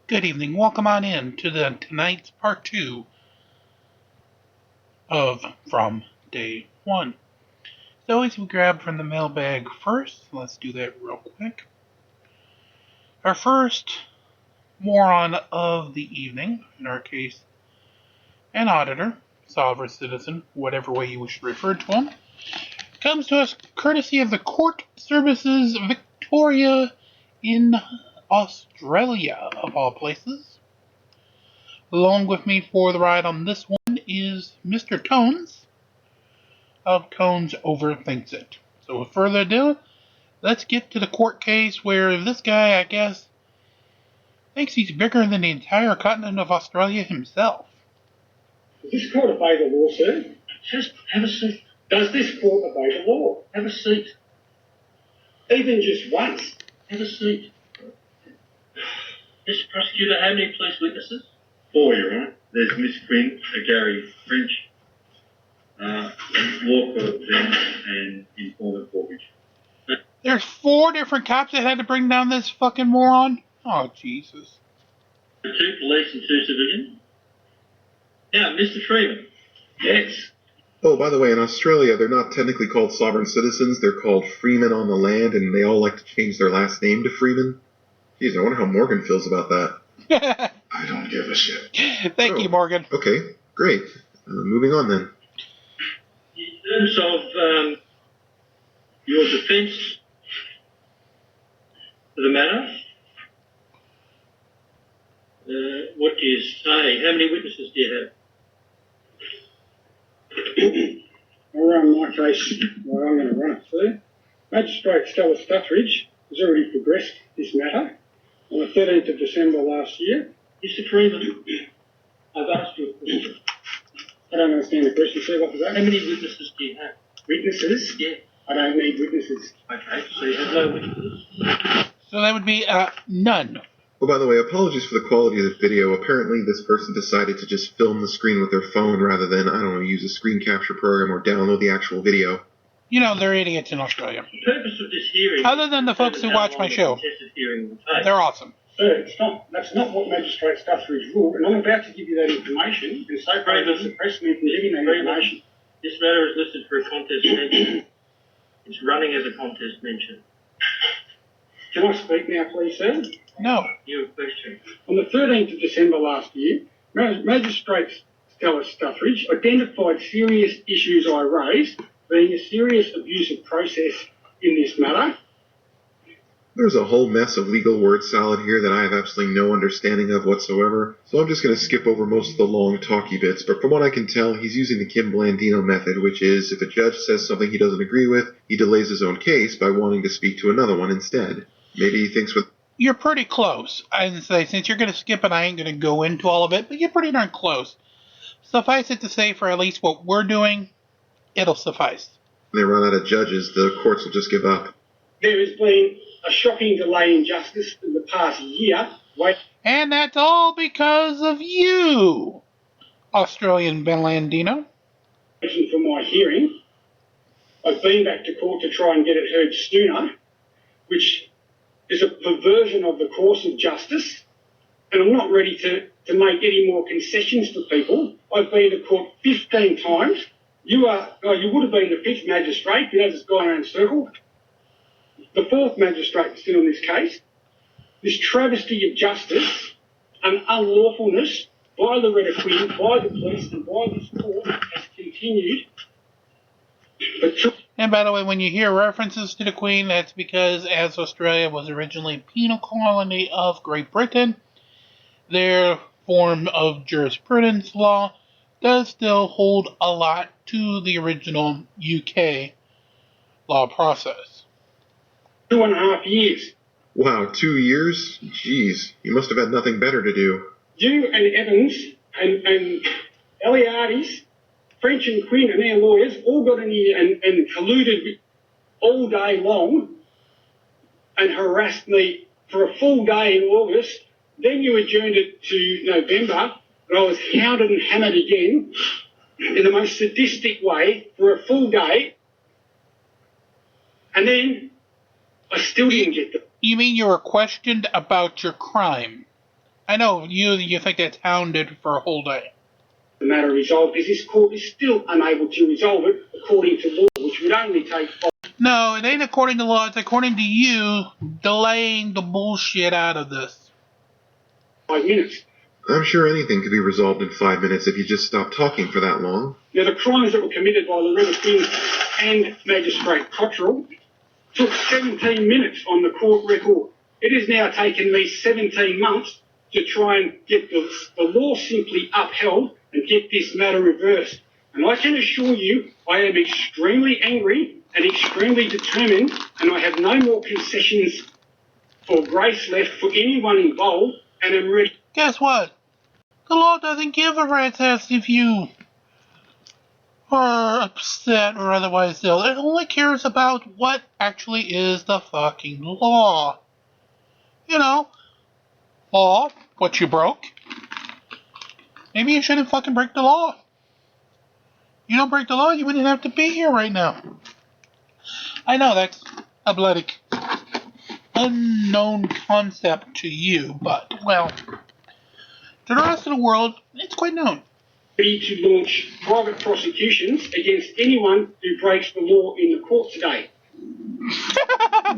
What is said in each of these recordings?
Good evening. Welcome on in to tonight's part 2 of From Day 1. So as we grab from the mailbag first, let's do that real quick. Our first moron of the evening, in our case, an auditor, sovereign citizen, whatever way you wish to refer to him, comes to us courtesy of the Court Services Victoria in Australia, of all places. Along with me for the ride on this one is Mr. Tones of Tones Overthinks It. So with further ado, let's get to the court case where this guy, I guess, thinks he's bigger than the entire continent of Australia himself. Does this court obey the law, sir? Just have a seat. Does this court obey the law? Have a seat. Even just once. Have a seat. Mr. Prosecutor, how many police witnesses? 4, Your Honour. There's Miss Quinn, Gary French, Walker, Ben, and informant Corbridge. There's 4 different cops that had to bring down this fucking moron? Oh, Jesus. 2 police and 2 civilians. Now, Mr. Freeman. Yes. Oh, by the way, in Australia, they're not technically called sovereign citizens. They're called freemen on the land, and they all like to change their last name to Freeman. Jeez, I wonder how Morgan feels about that. I don't give a shit. Thank you, Morgan. Okay, great. Moving on then. In terms of your defence of the matter, what do you say? How many witnesses do you have? I'll run my case, well, I'm going to run it through. Magistrate Stella Stuttridge has already progressed this matter on the 13th of December last year. Mr. Freeman, I've asked you a question. I don't understand the question, sir. What was that? How many witnesses do you have? Witnesses? Yeah. I don't need witnesses. Okay, so you have no witnesses. So that would be none. Oh, by the way, apologies for the quality of the video. Apparently, this person decided to just film the screen with their phone rather than, I don't know, use a screen capture program or download the actual video. You know, they're idiots in Australia. The purpose of this hearing... Other than the folks who watch my show. They're awesome. Sir, that's not what Magistrate Stuttridge ruled, and I'm about to give you that information, and so far as suppress me from giving that information. This matter is listed for a contest mention. It's running as a contest mention. Can I speak now, please, sir? No. Your question. On the 13th of December last year, Magistrate Stella Stuttridge identified serious issues I raised, being a serious abuse of process in this matter. There's a whole mess of legal word salad here that I have absolutely no understanding of whatsoever, so I'm just going to skip over most of the long talky bits, but from what I can tell, he's using the Kim Blandino method, which is, if a judge says something he doesn't agree with, he delays his own case by wanting to speak to another one instead. Maybe he thinks with... You're pretty close. I'd say, since you're going to skip it, I ain't going to go into all of it, but you're pretty darn close. Suffice it to say, for at least what we're doing, it'll suffice. When they run out of judges, the courts will just give up. There has been a shocking delay in justice in the past year. And that's all because of you, Australian Blandino. Waiting for my hearing. I've been back to court to try and get it heard sooner, which is a perversion of the course of justice, and I'm not ready to make any more concessions to people. I've been to court 15 times. You would have been the 5th magistrate, you know, just gone around in circle. The 4th magistrate still in this case. This travesty of justice and unlawfulness by Loretta Quinn, by the police and by this court has continued. And by the way, when you hear references to the Queen, that's because as Australia was originally a penal colony of Great Britain, their form of jurisprudence law does still hold a lot to the original UK law process. 2.5 years. Wow, 2 years? Jeez, you must have had nothing better to do. You and Evans and Eliades, French and Quinn and their lawyers all got in here and colluded all day long and harassed me for a full day in August. Then you adjourned it to November, and I was hounded and hammered again in the most sadistic way for a full day. And then I still didn't get them. You mean you were questioned about your crime? I know you think that's hounded for a whole day. The matter resolved is this court is still unable to resolve it according to law, which would only take No, it ain't according to law. It's according to you delaying the bullshit out of this. 5 minutes. I'm sure anything could be resolved in 5 minutes if you just stopped talking for that long. Now, the crimes that were committed by Loretta King and Magistrate Cottrell took 17 minutes on the court record. It has now taken me 17 months to try and get the law simply upheld and get this matter reversed. And I can assure you, I am extremely angry and extremely determined, and I have no more concessions for grace left for anyone involved, and I'm ready. Guess what? The law doesn't give a rat's ass if you are upset or otherwise ill. It only cares about what actually is the fucking law. You know, law, what you broke. Maybe you shouldn't fucking break the law. You don't break the law, you wouldn't have to be here right now. I know that's a bloody unknown concept to you, but, well, to the rest of the world, it's quite known. To launch private prosecutions against anyone who breaks the law in the court today.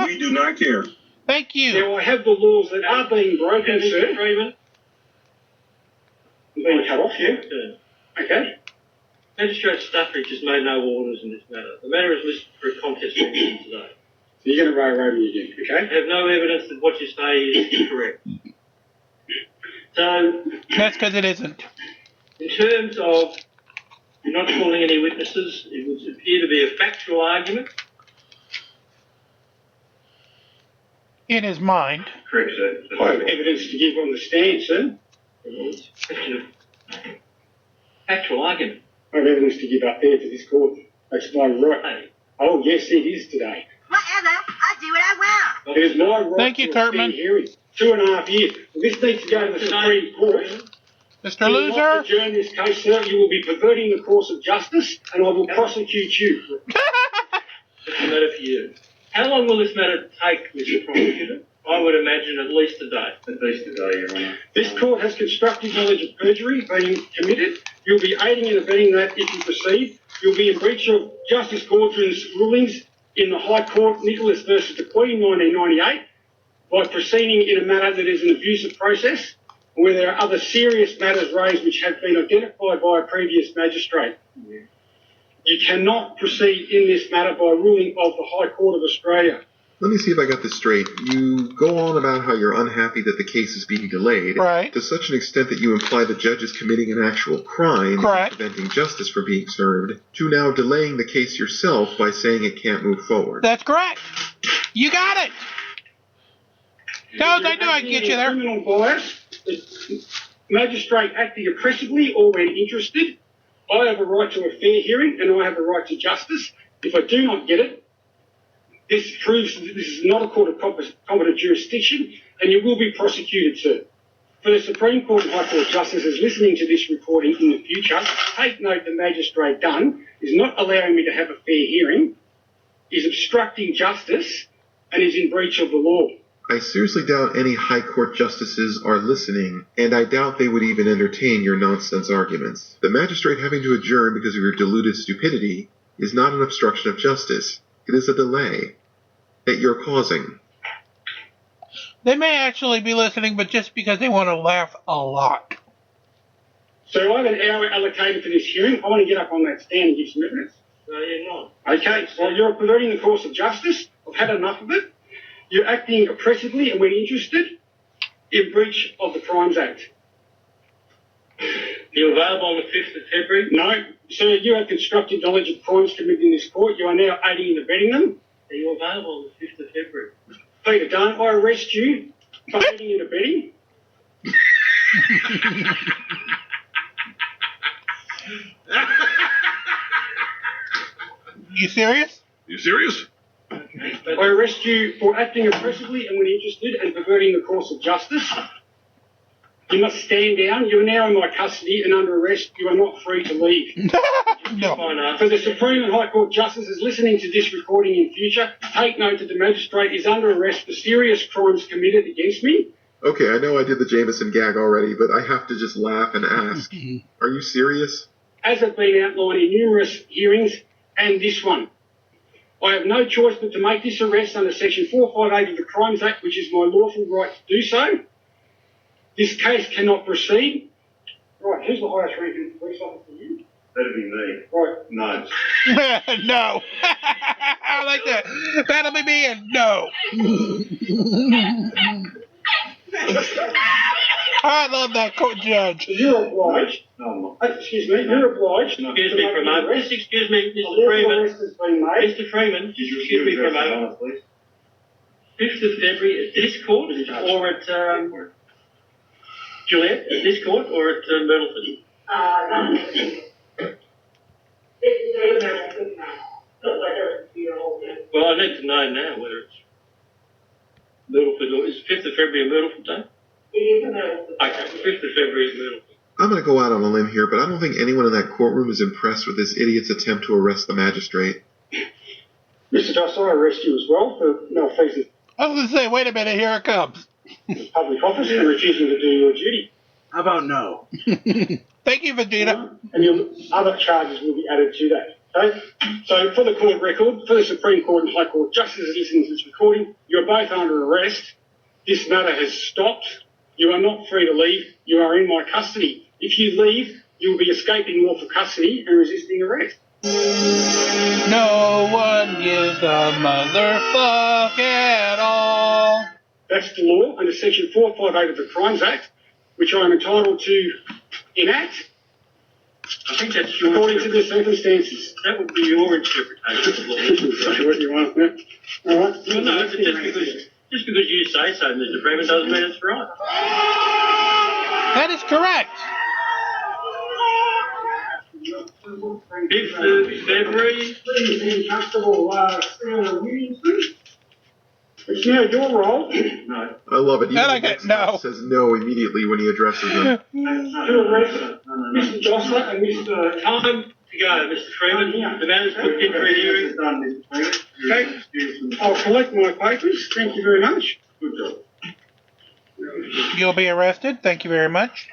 We do not care. Thank you. Now, I have the laws that are being broken, sir. Raven. I'm being cut off here. Okay. Magistrate Stuffridge has made no orders in this matter. The matter is listed for a contest hearing today. So you're going to railroad me again, okay? I have no evidence that what you say is incorrect. So, That's because it isn't. in terms of you're not calling any witnesses, it would appear to be a factual argument. In his mind. Correct, sir. I have evidence to give on the stand, sir. It's a question of factual argument. I have evidence to give up there to this court. That's my right. Oh, yes, it is today. Whatever, I do what I want. It is my right Thank you, to a fair Kurtman. hearing. 2.5 years. This needs to go to the Supreme Court. Mr. You will not Loser. adjourn this case, sir. You will be perverting the course of justice, and I will prosecute you. What's the matter for you? How long will this matter take, Mr. Prosecutor? I would imagine at least a day. At least a day, Your Honour. This court has constructive knowledge of perjury being committed. You'll be aiding and abetting that if you proceed. You'll be in breach of Justice Gaudron's rulings in the High Court, Nicholas versus the Queen, 1998, by proceeding in a matter that is an abusive process, where there are other serious matters raised which have been identified by a previous magistrate. Yeah. You cannot proceed in this matter by ruling of the High Court of Australia. Let me see if I got this straight. You go on about how you're unhappy that the case is being delayed, Right. to such an extent that you imply the judge is committing an actual crime, Correct. preventing justice from being served, to now delaying the case yourself by saying it can't move forward. That's correct. You got it. Toads, I knew I'd get you there. Criminal bias, the magistrate acting oppressively or when interested. I have a right to a fair hearing and I have a right to justice. If I do not get it, this proves that this is not a court of competent jurisdiction and you will be prosecuted, sir. For the Supreme Court and High Court justices listening to this recording in the future, take note the magistrate Dunn is not allowing me to have a fair hearing, is obstructing justice and is in breach of the law. I seriously doubt any High Court justices are listening, and I doubt they would even entertain your nonsense arguments. The magistrate having to adjourn because of your deluded stupidity is not an obstruction of justice. It is a delay that you're causing. They may actually be listening, but just because they want to laugh a lot. So I have an hour allocated for this hearing. I want to get up on that stand and give some evidence. No, you're not. Okay, well, you're perverting the course of justice. I've had enough of it. You're acting oppressively and when interested, in breach of the Crimes Act. You're available on the 5th of February? No, sir, you have constructive knowledge of crimes committed in this court. You are now aiding and abetting them. Are you available on the 5th of February? Peter Dunn, I arrest you for aiding and abetting. You serious? You serious? I arrest you for acting oppressively and when interested and perverting the course of justice. You must stand down. You are now in my custody and under arrest. You are not free to leave. No. For the Supreme and High Court justices listening to this recording in future, take note that the magistrate is under arrest for serious crimes committed against me. Okay, I know I did the Jameson gag already, but I have to just laugh and ask. Are you serious? As have been outlined in numerous hearings and this one. I have no choice but to make this arrest under Section 458 of the Crimes Act, which is my lawful right to do so. This case cannot proceed. Right, who's the highest ranking police officer you? That'd be me. Right. No. No. I like that. That'll be me and no. I love that court judge. You're obliged. No, I'm not. Excuse me, you're obliged. Excuse me for a moment. Just excuse me, Mr. Freeman. Arrest has been made. Mr. Freeman, excuse me for a moment. 5th of February at this court or at Juliet, at this court or at Myrtleford? Well, I need to know now whether it's Myrtleford or is 5th of February a Myrtleford day? Okay, 5th of February is Myrtleford. I'm going to go out on a limb here, but I don't think anyone in that courtroom is impressed with this idiot's attempt to arrest the magistrate. Mr. Justice, I arrest you as well for malfeasance I was going to say, wait a minute, here it comes. of public office and refusing to do your duty. How about no? Thank you, Vegeta. And your other charges will be added to that. Okay? So for the court record, for the Supreme Court and High Court, just as it is in this recording, you're both under arrest. This matter has stopped. You are not free to leave. You are in my custody. If you leave, you will be escaping lawful custody and resisting arrest. No one gives a motherfuck at all. That's the law under Section 458 of the Crimes Act, which I am entitled to enact I think that's your according to the circumstances. That would be your interpretation of the law. Say what you want. Yeah. All right. Well, no, but just because you say so, Mr. Freeman, doesn't mean it's right. That is correct. 5th of February. Please, Constable Williamson. It's now your role No. I love it. Even And I the get next no. cop says no immediately when he addresses him. to arrest Mr. Jostler and Mr. Time to go, Mr. Freeman. The matter's put in for a hearing. Okay, I'll collect my papers. Thank you very much. Good job. You'll be arrested. Thank you very much.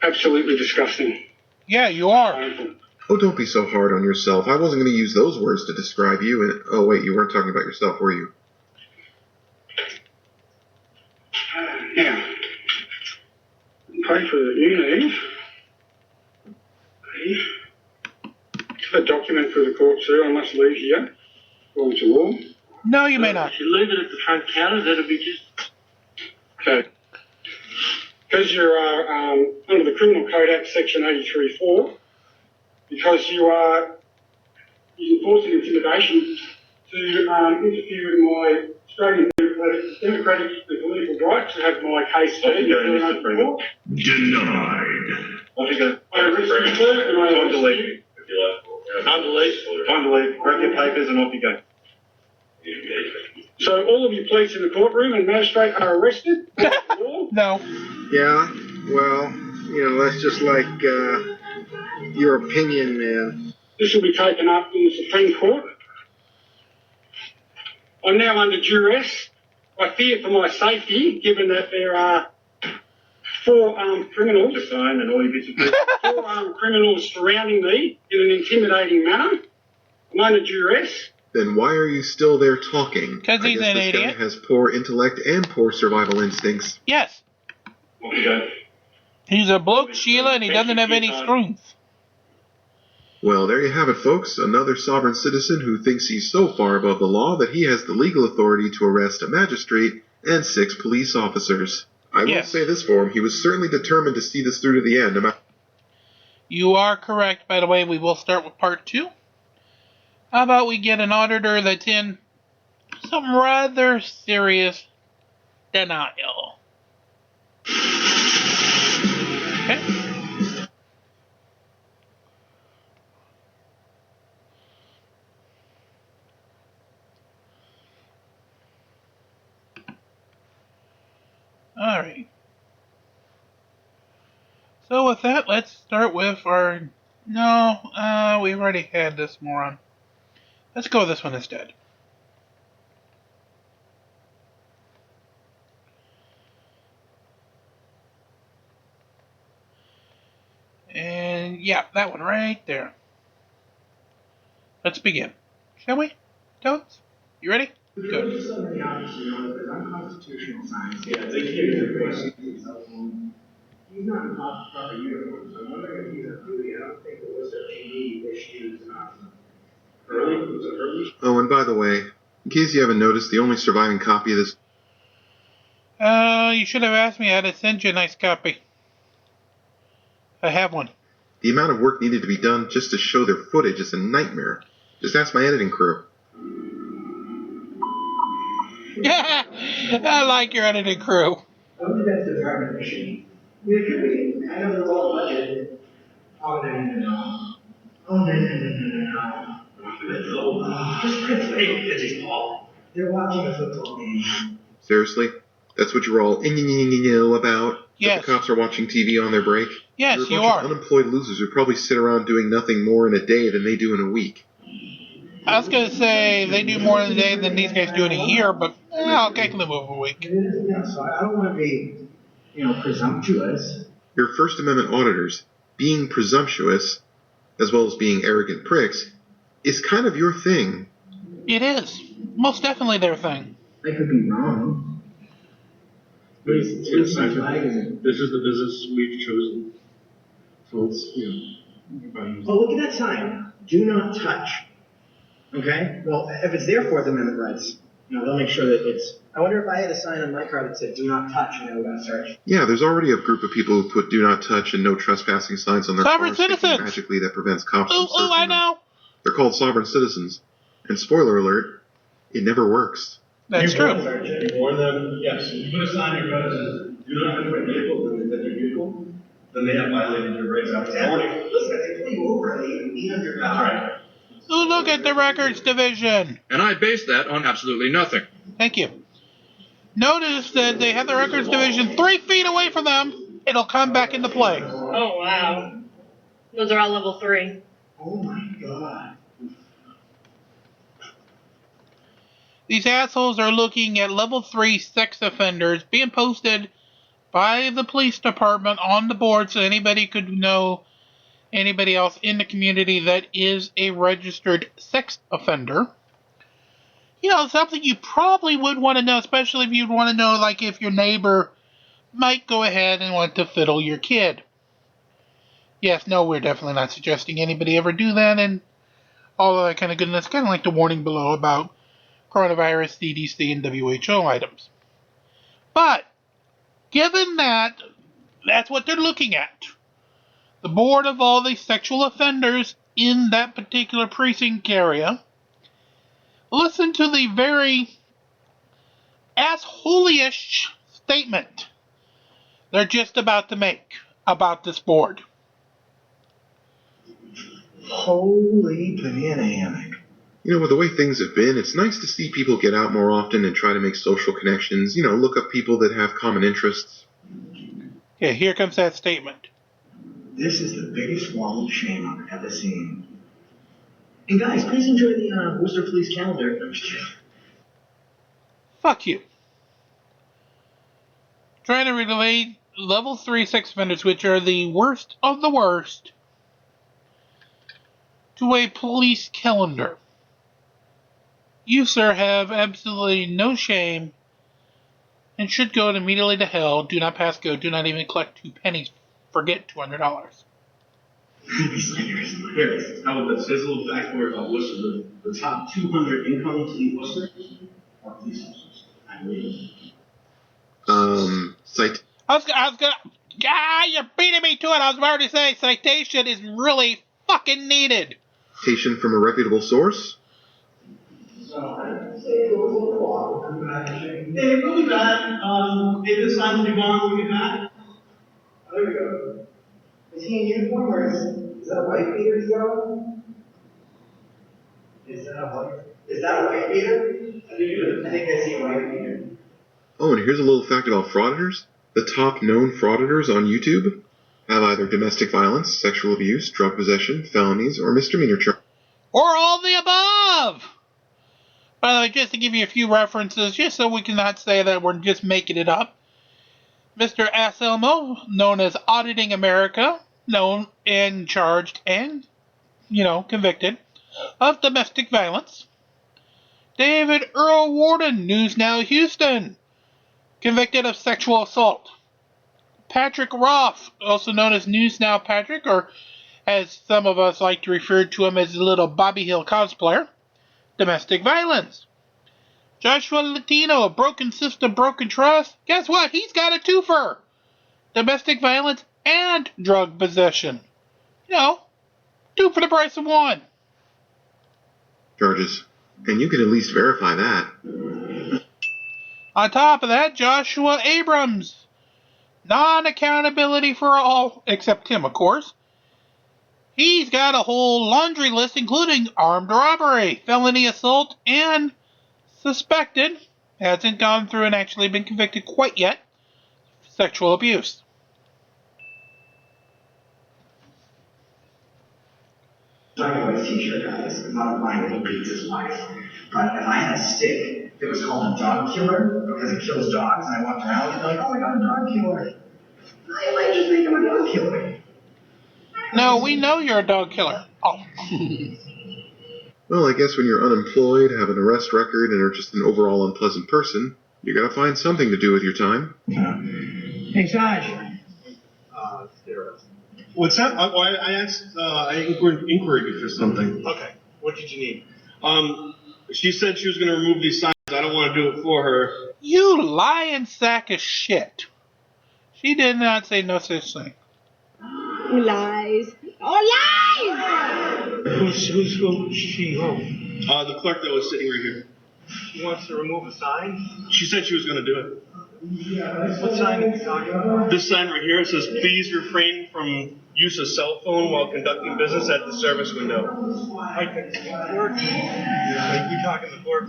Absolutely disgusting. Yeah, you are. Painful. Oh, don't be so hard on yourself. I wasn't going to use those words to describe you. And oh, wait, you weren't talking about yourself, were you? Now, paper that you need. A document for the court, sir. I must leave here, according to law. No, you may not. If you leave it at the front counter, that'll be just... Okay. Because you are under the Criminal Code Act, Section 83(4), because you are enforcing intimidation to interfere with my Australian democratic and political right to have my case heard in the open court. Denied. Off you go. I arrest you, sir, and I Time to arrest leave. you. If you like. Time to leave. Time to leave. Grab your papers and off you go. So all of you police in the courtroom and magistrate are arrested. No. Yeah, well, that's just like your opinion, man. This will be taken up in the Supreme Court. I'm now under duress. I fear for my safety, given that there are 4 armed criminals. The sign and all your bits and pieces. 4 armed criminals surrounding me in an intimidating manner. I'm under duress. Then why are you still there talking? 'Cause he's an this idiot. guy has poor intellect and poor survival instincts. Yes. Off you go. He's a bloke, Sheila, and he doesn't have any strength. Well, there you have it, folks. Another sovereign citizen who thinks he's so far above the law that he has the legal authority to arrest a magistrate and 6 police officers. I will say this for him. He was certainly determined to see this through to the end. You are correct, by the way. We will start with part 2. How about we get an auditor that's in some rather serious denial? Okay. Alright. So with that, let's start with our... No, we've already had this moron. Let's go with this one instead. Yeah, that one right there. Let's begin. Shall we? Toads? You ready? Good. There's so many options, you know, there's unconstitutional signs. Yeah, they can't even question. He's not in proper uniform, so I'm wondering if he's a foodie. I don't think it was a any issues. Early? Was it early? Oh, and by the way, in case you haven't noticed, the only surviving copy of this... You should have asked me how to send you a nice copy. I have one. The amount of work needed to be done just to show their footage is a nightmare. Just ask my editing crew. Yeah, I like your editing crew. I don't think that's the department machine. It could be. I know they're all budget. Oh, no. Oh, no. Just quit playing fidget ball. They're watching a football game. Seriously? That's what you're all about? Yes. That the cops are watching TV on their break? Yes, You're a you bunch are. of unemployed losers who probably sit around doing nothing more in a day than they do in a week. I was going to say they do more in a day than these guys do in a year, but I'll take them over a week. Yeah, so I don't want to be, presumptuous. Your First Amendment auditors, being presumptuous, as well as being arrogant pricks, is kind of your thing. It is. Most definitely their thing. I could be wrong. This is the business we've chosen. So it's, Oh, look at that sign. Do not touch. Okay? Well, if it's their Fourth Amendment rights, they'll make sure that it's... I wonder if I had a sign on my car that said, do not touch, and they were going to search. Yeah, there's already a group of people who put do not touch and no trespassing signs on their Sovereign cars, thinking citizens! magically that prevents cops from searching I them. know. They're called sovereign citizens. And spoiler alert, it never works. That's true. You warn them, yes. You put a sign in your car that says, do not enter my vehicle, then they're vehicle, then they have violated your rights after warning. Listen, if they pull you over and they beat on your car. That's right. Ooh, look at the records division. And I base that on absolutely nothing. Thank you. Notice that they have the records division 3 feet away from them. It'll come back into play. Oh, wow. Those are all level 3. Oh my God. These assholes are looking at level 3 sex offenders being posted by the police department on the board so anybody could know anybody else in the community that is a registered sex offender. Something you probably would want to know, especially if you'd want to know, like, if your neighbor might go ahead and want to fiddle your kid. Yes, no, we're definitely not suggesting anybody ever do that, and all of that kind of goodness, kind of like the warning below about coronavirus, CDC, and WHO items. But, given that that's what they're looking at, the board of all the sexual offenders in that particular precinct area, listen to the very assholey-ish statement they're just about to make about this board. Holy banana hammock. With the way things have been, it's nice to see people get out more often and try to make social connections, look up people that have common interests. Okay, here comes that statement. This is the biggest wall of shame I've ever seen. And guys, please enjoy the Worcester Police calendar. I'm just kidding. Fuck you. Trying to relate level 3 sex offenders, which are the worst of the worst, to a police calendar. You, sir, have absolutely no shame and should go immediately to hell. Do not pass go. Do not even collect 2 pennies. Forget $200. Here, how about this? Here's a little backstory about Worcester. The top 200 incomes in Worcester are police officers. I believe. You're beating me to it. I was about to say citation is really fucking needed. Citation from a reputable source? So, hey, really bad. Maybe the signs will be gone when we get back. Oh, there we go. Is he in uniform or is that a white beater, Joe? Is that a white beater? I think I see a white beater. Oh, and here's a little fact about frauditors. The top known frauditors on YouTube have either domestic violence, sexual abuse, drug possession, felonies, or misdemeanor charges. Or all the above! By the way, just to give you a few references, just so we cannot say that we're just making it up. Mr. Anselmo, known as Auditing America, known and charged and, convicted of domestic violence. David Earl Warden, News Now Houston, convicted of sexual assault. Patrick Roth, also known as News Now Patrick, or as some of us like to refer to him as a little Bobby Hill cosplayer, domestic violence. Joshua Latino, Broken System, Broken Trust. Guess what? He's got a twofer. Domestic violence and drug possession. Two for the price of one. Charges. And you can at least verify that. On top of that, Joshua Abrams. Non-accountability for all, except him, of course. He's got a whole laundry list, including armed robbery, felony assault, and suspected, hasn't gone through and actually been convicted quite yet, sexual abuse. Talking about a t-shirt, guys. I'm not implying that he beats his wife. But if I had a stick that was called a dog killer because it kills dogs, and I walked around with it like, oh my god, a dog killer. I might just make him a dog killer. No, we know you're a dog killer. Oh. Well, I guess when you're unemployed, have an arrest record, and are just an overall unpleasant person, you gotta find something to do with your time. Hey, Saj. What's that? I asked, I inquired for something. Okay. What did you need? She said she was going to remove these signs. I don't want to do it for her. You lying sack of shit. She did not say no such thing. Lies. Oh, lies! Who's she? The clerk that was sitting right here. She wants to remove a sign? She said she was going to do it. What sign are you talking about? This sign right here, it says, please refrain from use of cell phone while conducting business at the service window. Like the court? Like you're talking the court?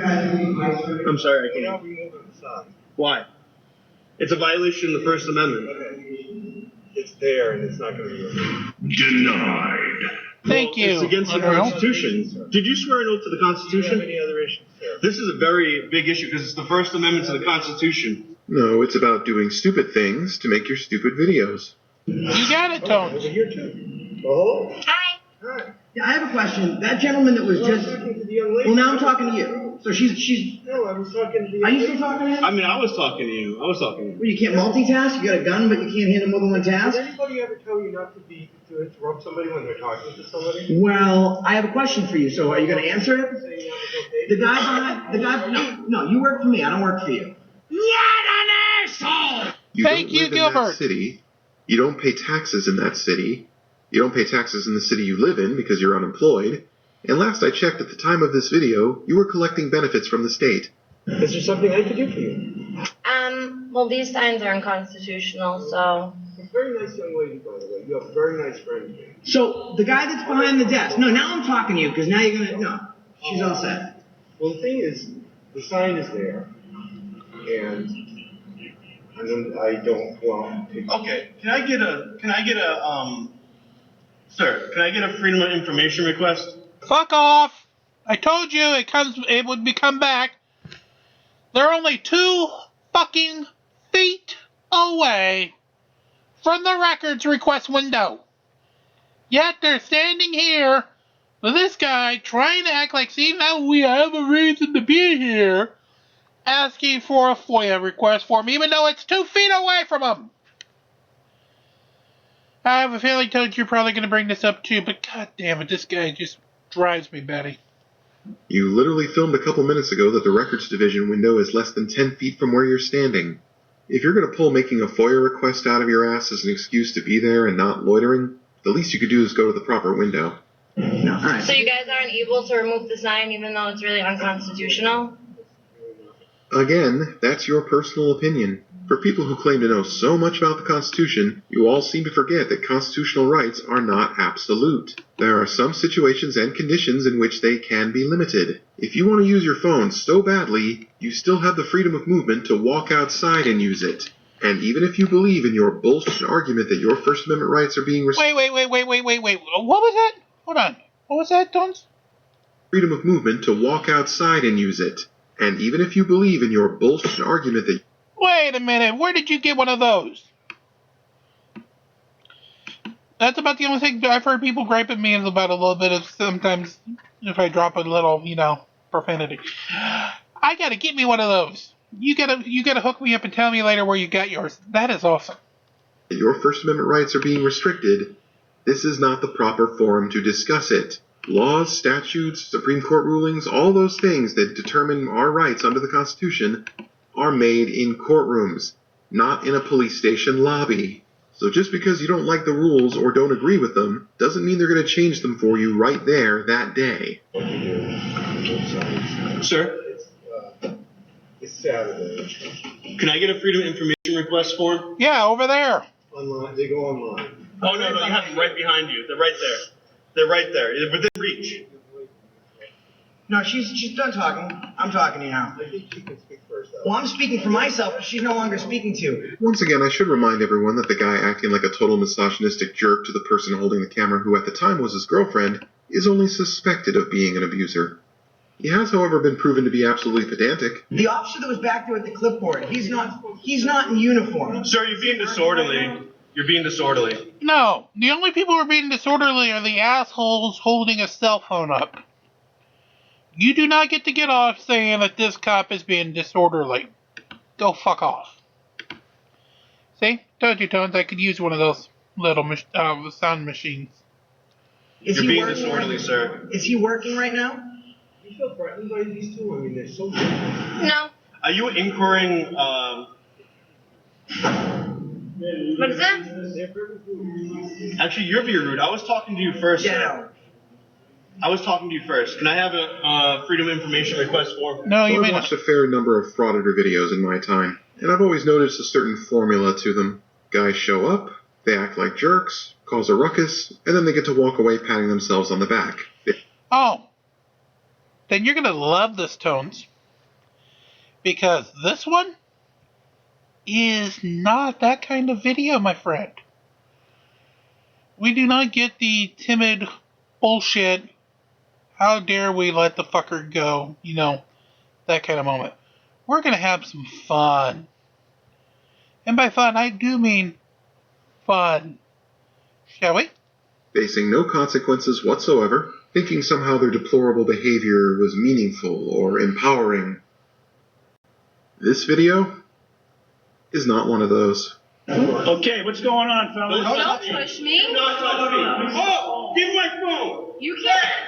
I'm sorry, I You're can't. not removing the sign. Why? It's a violation of the First Amendment. Okay. It's there and it's not going to be removed. Denied. Thank you. It's against the Constitution. Did you swear an ooth to the Do you have Constitution? any other issues, sir? This is a very big issue because it's the First Amendment to the Constitution. No, it's about doing stupid things to make your stupid videos. You got it, Tones. Over here, too. Oh. Hi. Hi. Yeah, I have a question. That gentleman that was just... I'm talking to the young lady. Well, now I'm talking to you. So she's... No, I was talking to the Are young you still lady. talking to him? I mean, I was talking to you. Well, you can't multitask? You got a gun, but you can't handle more than one Did task? anybody ever tell you not to interrupt somebody when they're talking to somebody? Well, I have a question for you. So are you going to answer it? Saying that was okay? The guy behind... No, you work for me. I don't work for you. You Thank don't you, live in Gilbert. that city. You don't pay taxes in that city. You don't pay taxes in the city you live in because you're unemployed. And last I checked, at the time of this video, you were collecting benefits from the state. Is there something I could do for you? Well, these signs are unconstitutional, so. A very nice young lady, by the way. You have a very nice friend here. So the guy that's behind the desk... No, now I'm talking to you because now you're going to... No, she's all set. Well, the thing is, the sign is there, and I don't want to. Okay, can I get a sir, can I get a Freedom of Information request? Fuck off. I told you it would become back. They're only 2 fucking feet away from the records request window. Yet they're standing here with this guy trying to act like, see, now we have a reason to be here, asking for a FOIA request for him, even though it's 2 feet away from him. I have a feeling, Toad, you're probably going to bring this up too, but god damn it, this guy just drives me batty. You literally filmed a couple minutes ago that the records division window is less than 10 feet from where you're standing. If you're going to pull making a FOIA request out of your ass as an excuse to be there and not loitering, the least you could do is go to the proper window. No, all right. So you guys aren't able to remove the sign even though it's really unconstitutional? Again, that's your personal opinion. For people who claim to know so much about the Constitution, you all seem to forget that constitutional rights are not absolute. There are some situations and conditions in which they can be limited. If you want to use your phone so badly, you still have the freedom of movement to walk outside and use it. And even if you believe in your bullshit argument that your First Amendment rights are being Wait. What was that? Hold on. What was that, Tones? freedom of movement to walk outside and use it. And even if you believe in your bullshit argument that Wait a minute. Where did you get one of those? That's about the only thing I've heard people gripe at me is about a little bit of sometimes if I drop a little, profanity. I gotta get me one of those. You gotta hook me up and tell me later where you got yours. That is awesome. Your First Amendment rights are being restricted. This is not the proper forum to discuss it. Laws, statutes, Supreme Court rulings, all those things that determine our rights under the Constitution are made in courtrooms, not in a police station lobby. So just because you don't like the rules or don't agree with them, doesn't mean they're going to change them for you right there that day. Sir? It's Saturday. Can I get a Freedom of Information request form? Yeah, over there. Online. They go online. Oh, no, you have them right behind you. They're right there. They're right there. They're within reach. No, she's done talking. I'm talking to you now. I think she can speak first. Well, I'm speaking for myself, but she's no longer speaking to. Once again, I should remind everyone that the guy acting like a total misogynistic jerk to the person holding the camera, who at the time was his girlfriend, is only suspected of being an abuser. He has, however, been proven to be absolutely pedantic. The officer that was back there with the clipboard, he's not in uniform. Sir, you're being disorderly. You're being disorderly. No, the only people who are being disorderly are the assholes holding a cell phone up. You do not get to get off saying that this cop is being disorderly. Go fuck off. See? Told you, Tones, I could use one of those little sound machines. You're being disorderly, sir. Is he working right now? You feel threatened by these two? I mean, they're so good. No. Are you inquiring, What is that? Actually, you're being rude. I was talking to you first, Yeah, sir. no. I was talking to you first. Can I have a Freedom of Information request form? No, you I've may watched not. a fair number of frauditor videos in my time, and I've always noticed a certain formula to them. Guys show up, they act like jerks, cause a ruckus, and then they get to walk away patting themselves on the back. Oh. Then you're gonna love this, Tones. Because this one is not that kind of video, my friend. We do not get the timid bullshit, how dare we let the fucker go, that kind of moment. We're gonna have some fun. And by fun, I do mean fun. Shall we? Facing no consequences whatsoever, thinking somehow their deplorable behavior was meaningful or empowering. This video is not one of those. Okay, what's going on, fellas? Don't push me. Oh, give my phone. You can't.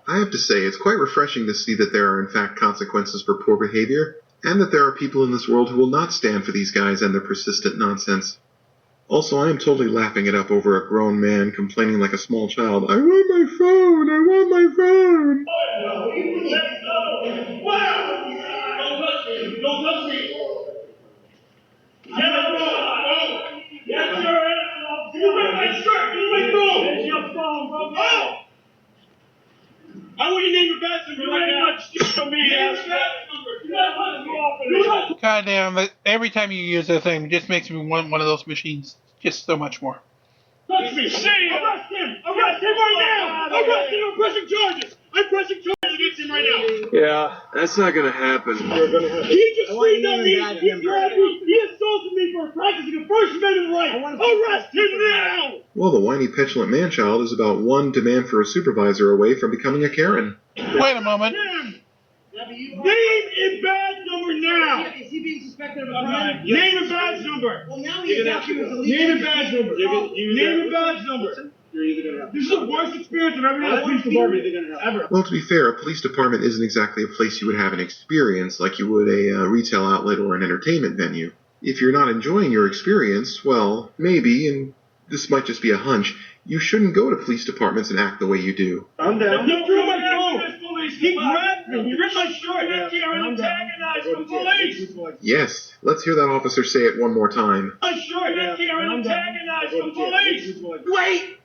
I have to say, it's quite refreshing to see that there are in fact consequences for poor behavior, and that there are people in this world who will not stand for these guys and their persistent nonsense. Also, I am totally laughing it up over a grown man complaining like a small child, I want my phone, I want my phone! Don't touch me! Yes, sir! You make my shirt! You make phone! That's your phone, bro! Oh! I want you to name your badge number right now. Show me your badge number. God damn it. Every time you use that thing, it just makes me want one of those machines just so much more. Touch me! See ya! Arrest him! Arrest him right now! Arrest him! I'm pressing charges! I'm pressing charges against him right now! Yeah, that's not gonna happen. He just freed up me! He grabbed me! He assaulted me for practicing a First Amendment right! Arrest him now! Well, the whiny petulant man-child is about one demand for a supervisor away from becoming a Karen. Wait a moment. Name and badge number now! Is he being suspected of a crime? Name and badge number! Well, now he's talking with the legal. Name and badge number! Name and badge number! This is the worst experience I've ever had at a police department. Ever. Well, to be fair, a police department isn't exactly a place you would have an experience like you would a retail outlet or an entertainment venue. If you're not enjoying your experience, well, maybe, and this might just be a hunch, you shouldn't go to police departments and act the way you do. I'm down. He threw my phone! He grabbed me! He ripped my shirt! That's here and antagonized the police! Yes, let's hear that officer say it one more time. My shirt! That's here and antagonized the police! Wait!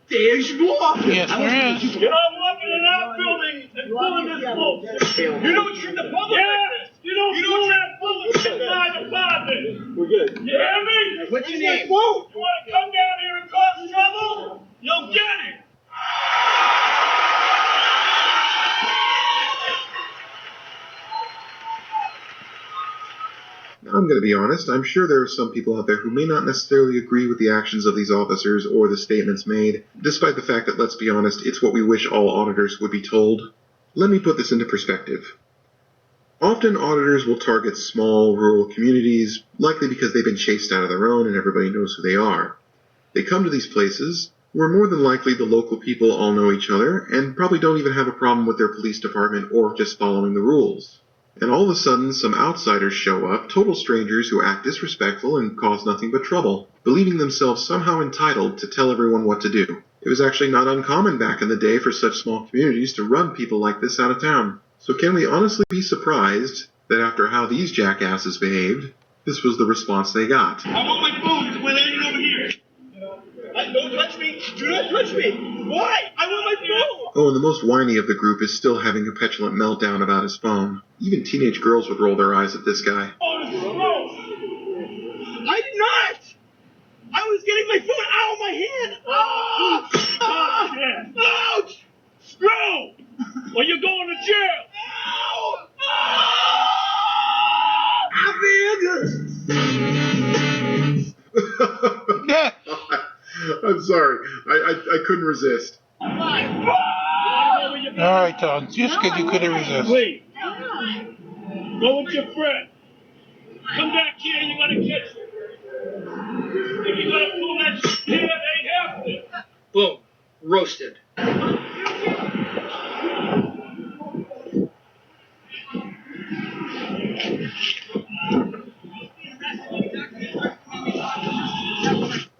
There's more! Yes, there is. You're not walking in that building and pulling this bullshit! You don't treat the public like this! You don't treat public in my department! We're good. You hear me? What's your name? You want to come down here and cause trouble? You'll get it! be honest, I'm sure there are some people out there who may not necessarily agree with the actions of these officers or the statements made, despite the fact that, let's be honest, it's what we wish all auditors would be told. Let me put this into perspective. Often auditors will target small, rural communities, likely because they've been chased out of their own and everybody knows who they are. They come to these places where more than likely the local people all know each other and probably don't even have a problem with their police department or just following the rules. And all of a sudden, some outsiders show up, total strangers who act disrespectful and cause nothing but trouble, believing themselves somehow entitled to tell everyone what to do. It was actually not uncommon back in the day for such small communities to run people like this out of town. So can we honestly be surprised that after how these jackasses behaved, this was the response they got? I want my phone. We're landing over here. Don't touch me. Do not touch me. Why? I want my phone. Oh, and the most whiny of the group is still having a petulant meltdown about his phone. Even teenage girls would roll their eyes at this guy. Oh, this is gross. I did not. I was getting my phone out of my hand. Oh, shit. Ouch. Screw. Well, you're going to jail. Ow. I feel good. Yeah. I'm sorry. I couldn't resist. All right, Tom. Just because you couldn't resist. Wait. Go with your friend. Come back here. You gotta catch it. If you gotta pull that shit here, they have to. Boom. Roasted.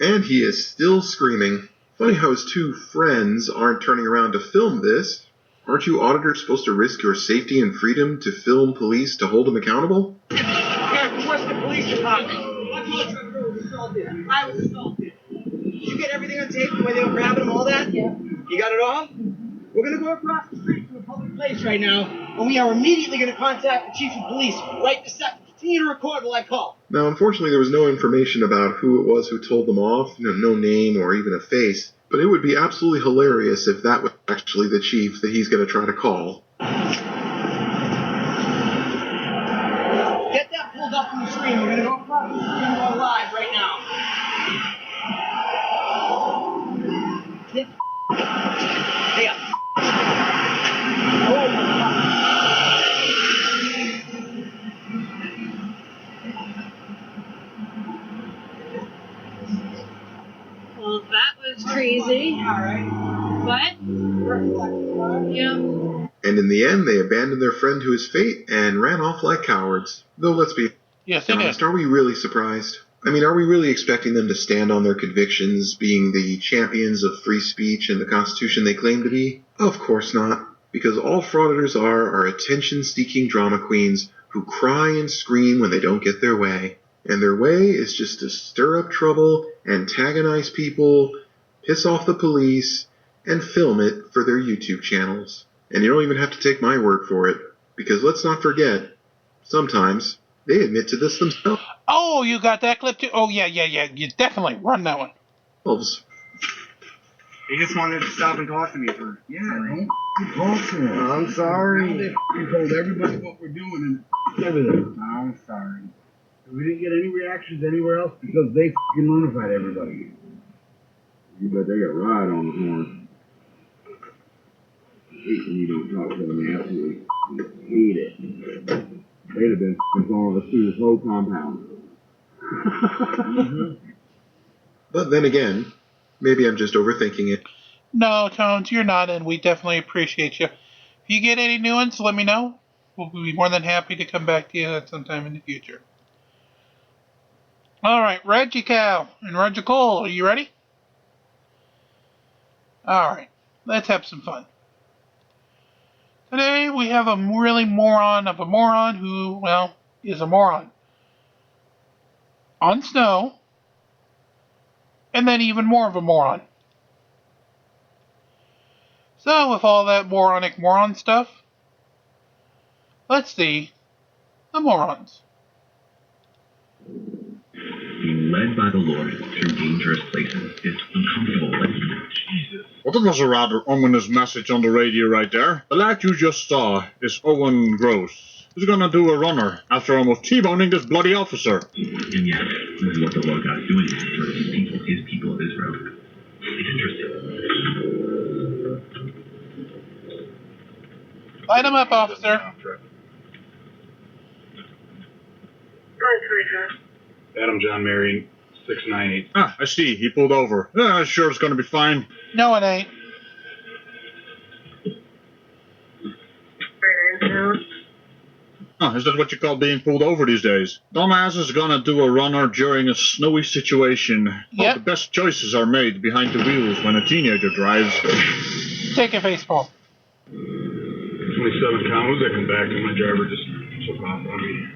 And he is still screaming. Funny how his two friends aren't turning around to film this. Aren't you auditors supposed to risk your safety and freedom to film police to hold them accountable? Yeah, what's the police department? I was assaulted. Did you get everything on tape, the way they were grabbing him, all that? Yeah. You got it all? We're going to go across the street to a public place right now, and we are immediately going to contact the chief of police right this second. Continue to record while I call. Now, unfortunately, there was no information about who it was who told them off, no name or even a face, but it would be absolutely hilarious if that was actually the chief that he's going to try to call. Get that pulled up from the screen. We're going to go across the street and go live right now. Hey up. Oh my God. Well, that was crazy. Alright. What? Yeah. And in the end, they abandoned their friend to his fate and ran off like cowards. Though, let's be honest, are we really surprised? I mean, are we really expecting them to stand on their convictions, being the champions of free speech and the Constitution they claim to be? Of course not, because all frauditors are attention-seeking drama queens who cry and scream when they don't get their way. And their way is just to stir up trouble, antagonize people, piss off the police, and film it for their YouTube channels. And you don't even have to take my word for it, because let's not forget, sometimes they admit to this themselves. Oh, you got that clip too? Oh, yeah. You definitely run that one. He just wanted to stop and talk to me for. Yeah, don't talk to him. I'm sorry. We told everybody what we're doing and everything. I'm sorry. We didn't get any reactions anywhere else because they f***ing notified everybody. You bet they got Rod on the horn. I hate when you don't talk to them. I absolutely hate it. They'd have been f***ing following us through this whole compound. But then again, maybe I'm just overthinking it. No, Tones, you're not, and we definitely appreciate you. If you get any new ones, let me know. We'll be more than happy to come back to you at some time in the future. All right, Reggie Cow and Roger Cole, are you ready? All right, let's have some fun. Today we have a really moron of a moron who, well, is a moron. On snow, and then even more of a moron. So, with all that moronic moron stuff, let's see the morons. Being led by the Lord through dangerous places is uncomfortable, but Jesus. Well, that was a rather ominous message on the radio right there. The lad you just saw is Owen Gross. Who's gonna do a runner after almost T-boning this bloody officer? And yes, this is what the Lord God's doing for his people of Israel. It's interesting. Light him up, officer. Adam John Marion, 698. Ah, I see. He pulled over. Sure it's gonna be fine. No, it ain't. Is that what you call being pulled over these days? Dumbass is gonna do a runner during a snowy situation. Yep. The best choices are made behind the wheels when a teenager drives. Take a baseball. 27 combos, I come back and my driver just took off on me.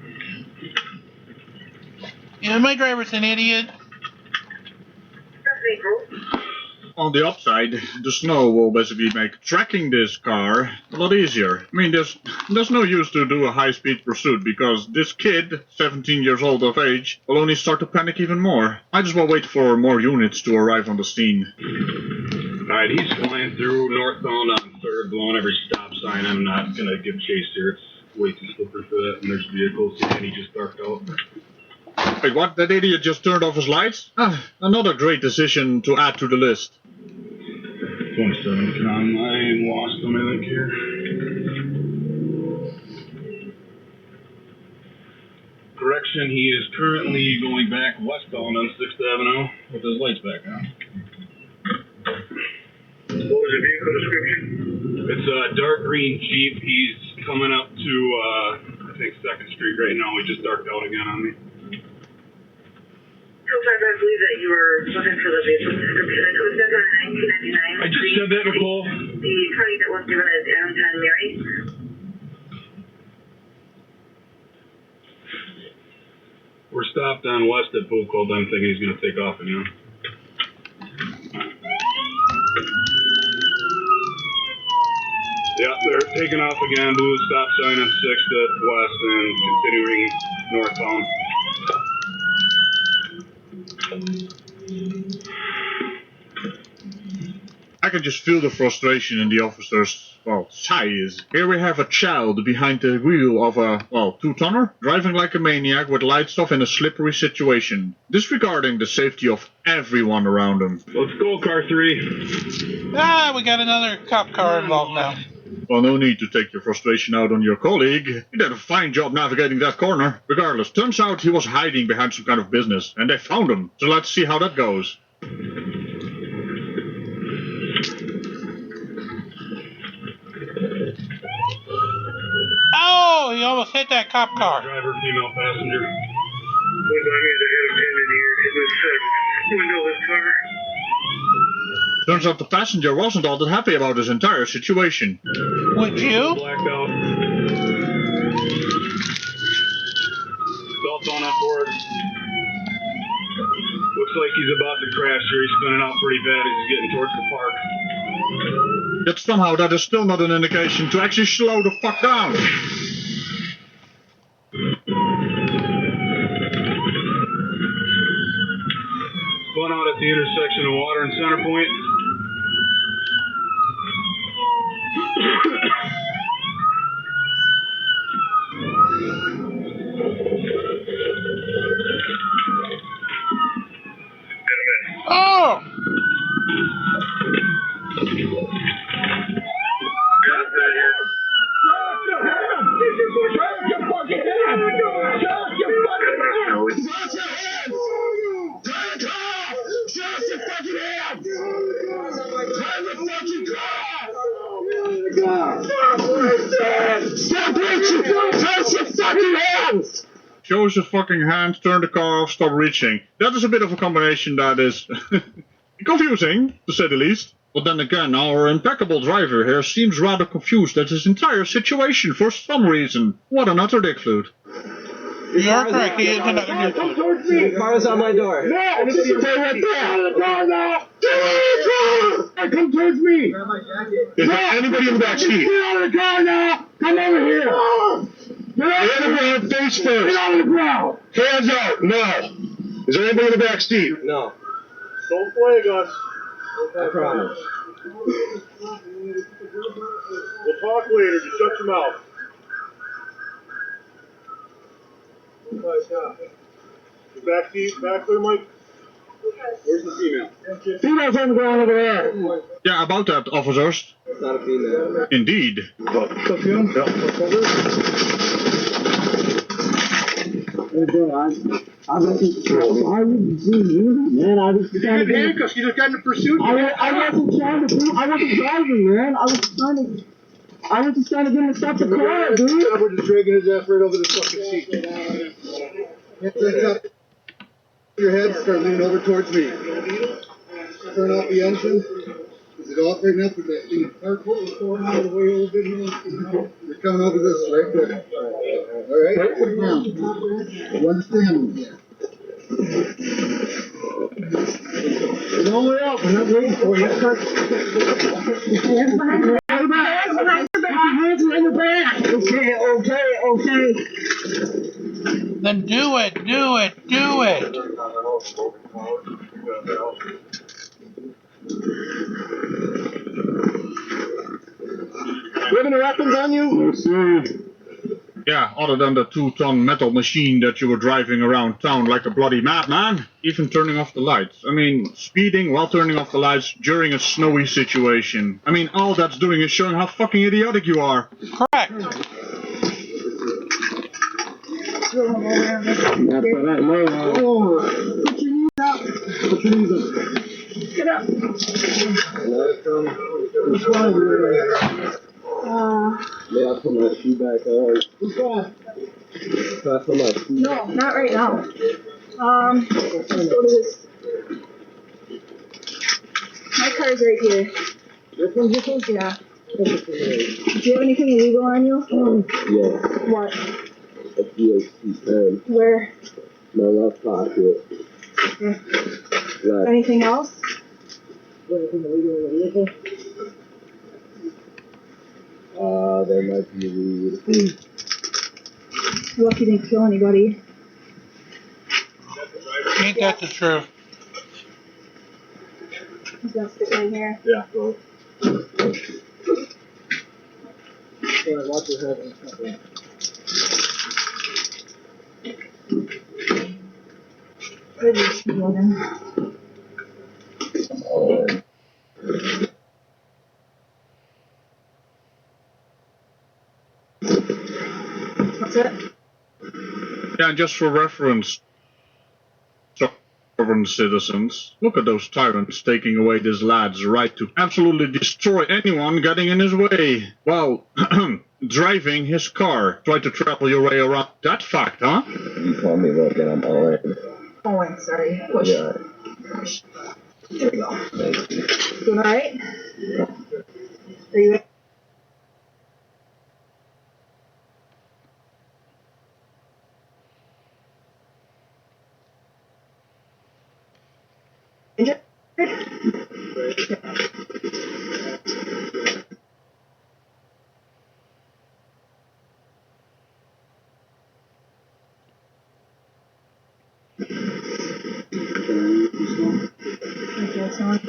Yeah, my driver's an idiot. On the upside, the snow will basically make tracking this car a lot easier. I mean, there's no use to do a high-speed pursuit because this kid, 17 years old of age, will only start to panic even more. I just will wait for more units to arrive on the scene. Alright, he's flying through northbound on 3rd, blowing every stop sign. I'm not gonna give chase here. It's way too slippery for that, and there's vehicles, and he just darked out. Wait, what? That idiot just turned off his lights? Another great decision to add to the list. 27 com, I lost him, I think, here. Correction, he is currently going back westbound on 6th Avenue with his lights back on. What was the vehicle description? It's a dark green Jeep. He's coming up to, I think, 2nd Street right now. He just darked out again on me. Sometimes I believe that you were looking for the vehicle description. It was done on 1999. I just said that, Nicole. The attorney that was given is Adam John Mary. We're stopped on west at Pool Cold. I'm thinking he's going to take off again. Yeah, they're taking off again. Blue stop sign on 6th at west and continuing northbound. I can just feel the frustration in the officer's, sighs. Here we have a child behind the wheel of a, two-tonner, driving like a maniac with lights off in a slippery situation, disregarding the safety of everyone around him. Let's go, car 3. We got another cop car involved now. Well, no need to take your frustration out on your colleague. He did a fine job navigating that corner. Regardless, turns out he was hiding behind some kind of business, and they found him. So let's see how that goes. Oh, he almost hit that cop car. Driver, female passenger. What I mean, they had a pin in here. It was windowless car. Turns out the passenger wasn't all that happy about his entire situation. Would you? Blacked out. Cell phone on board. Looks like he's about to crash here. He's spinning out pretty bad as he's getting towards the park. Yet somehow that is still not an indication to actually slow the fuck down. Spun out at the intersection of Water and Center Point. Oh! Shows your fucking hand, turn the car off, stop reaching. That is a bit of a combination that is confusing, to say the least. But then again, our impeccable driver here seems rather confused at his entire situation for some reason. What an utter dick flute. You are correct, he is another dick Come towards me! The car's on my door. No! Just stay right there! Get out of the car now! Get out of the car! Come towards me! Is there anybody in the back seat? Get out of the car now! Come over here! Get out of the ground face first! Get out of the ground! Hands out, now! Is there anybody in the back seat? No. Don't flag us. I promise. We'll talk later. Just shut your mouth. Back there, Mike. Where's the female? Female's on the ground over there. Yeah, about that, officers. It's not a female. Indeed. Perfume? Yeah. I was trying to handcuffs. You just got in a pursuit. I wasn't driving, man. I was just trying to get him to stop the car, dude. We're just dragging his ass right over the fucking seat. Hands up. Your head, start leaning over towards me. Turn off the engine. Is it off right now? Put that thing parked all the way over here. You're coming over this right there. All right? Put it down. You understand me? Yeah. Don't worry out. I'm not waiting for you. Hands behind your back. Hands behind your back. Okay. Then do it. You have any weapons on you? No, sir. Yeah, other than the 2-ton metal machine that you were driving around town like a bloody madman, even turning off the lights. I mean, speeding while turning off the lights during a snowy situation. I mean, all that's doing is showing how fucking idiotic you are. Correct. Not for that low. Put your knees up. Get up. Yeah, I'll put my shoe back on. Who's gone? No, not right now. Let's go to this. My car's right here. This one's your phone? Yeah. Do you have anything illegal on you? Yeah. What? A DHC pen. Where? My left pocket. Yeah. Right. Anything else? Anything illegal in the vehicle? There might be weed. Lucky didn't kill anybody. Ain't that the truth? He's gonna stick right here. Yeah, go. Watch your head and something. Where's your shoe building? That's it? Yeah, just for reference, sovereign citizens, look at those tyrants taking away this lad's right to absolutely destroy anyone getting in his way. Well, driving his car. Try to travel your way around that fact, huh? You call me look and I'm all in. Oh, I'm sorry. Push. Yeah. Push. There we go. Doing alright? Are you ready? Injured? Okay, it's on.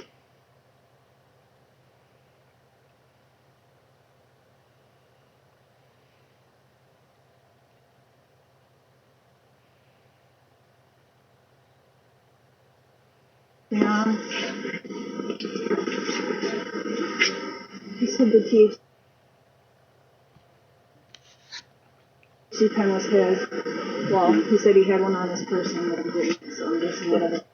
Yeah. He said the THC pen was his. Well, he said he had one on his person, but he didn't, so I'm guessing whatever.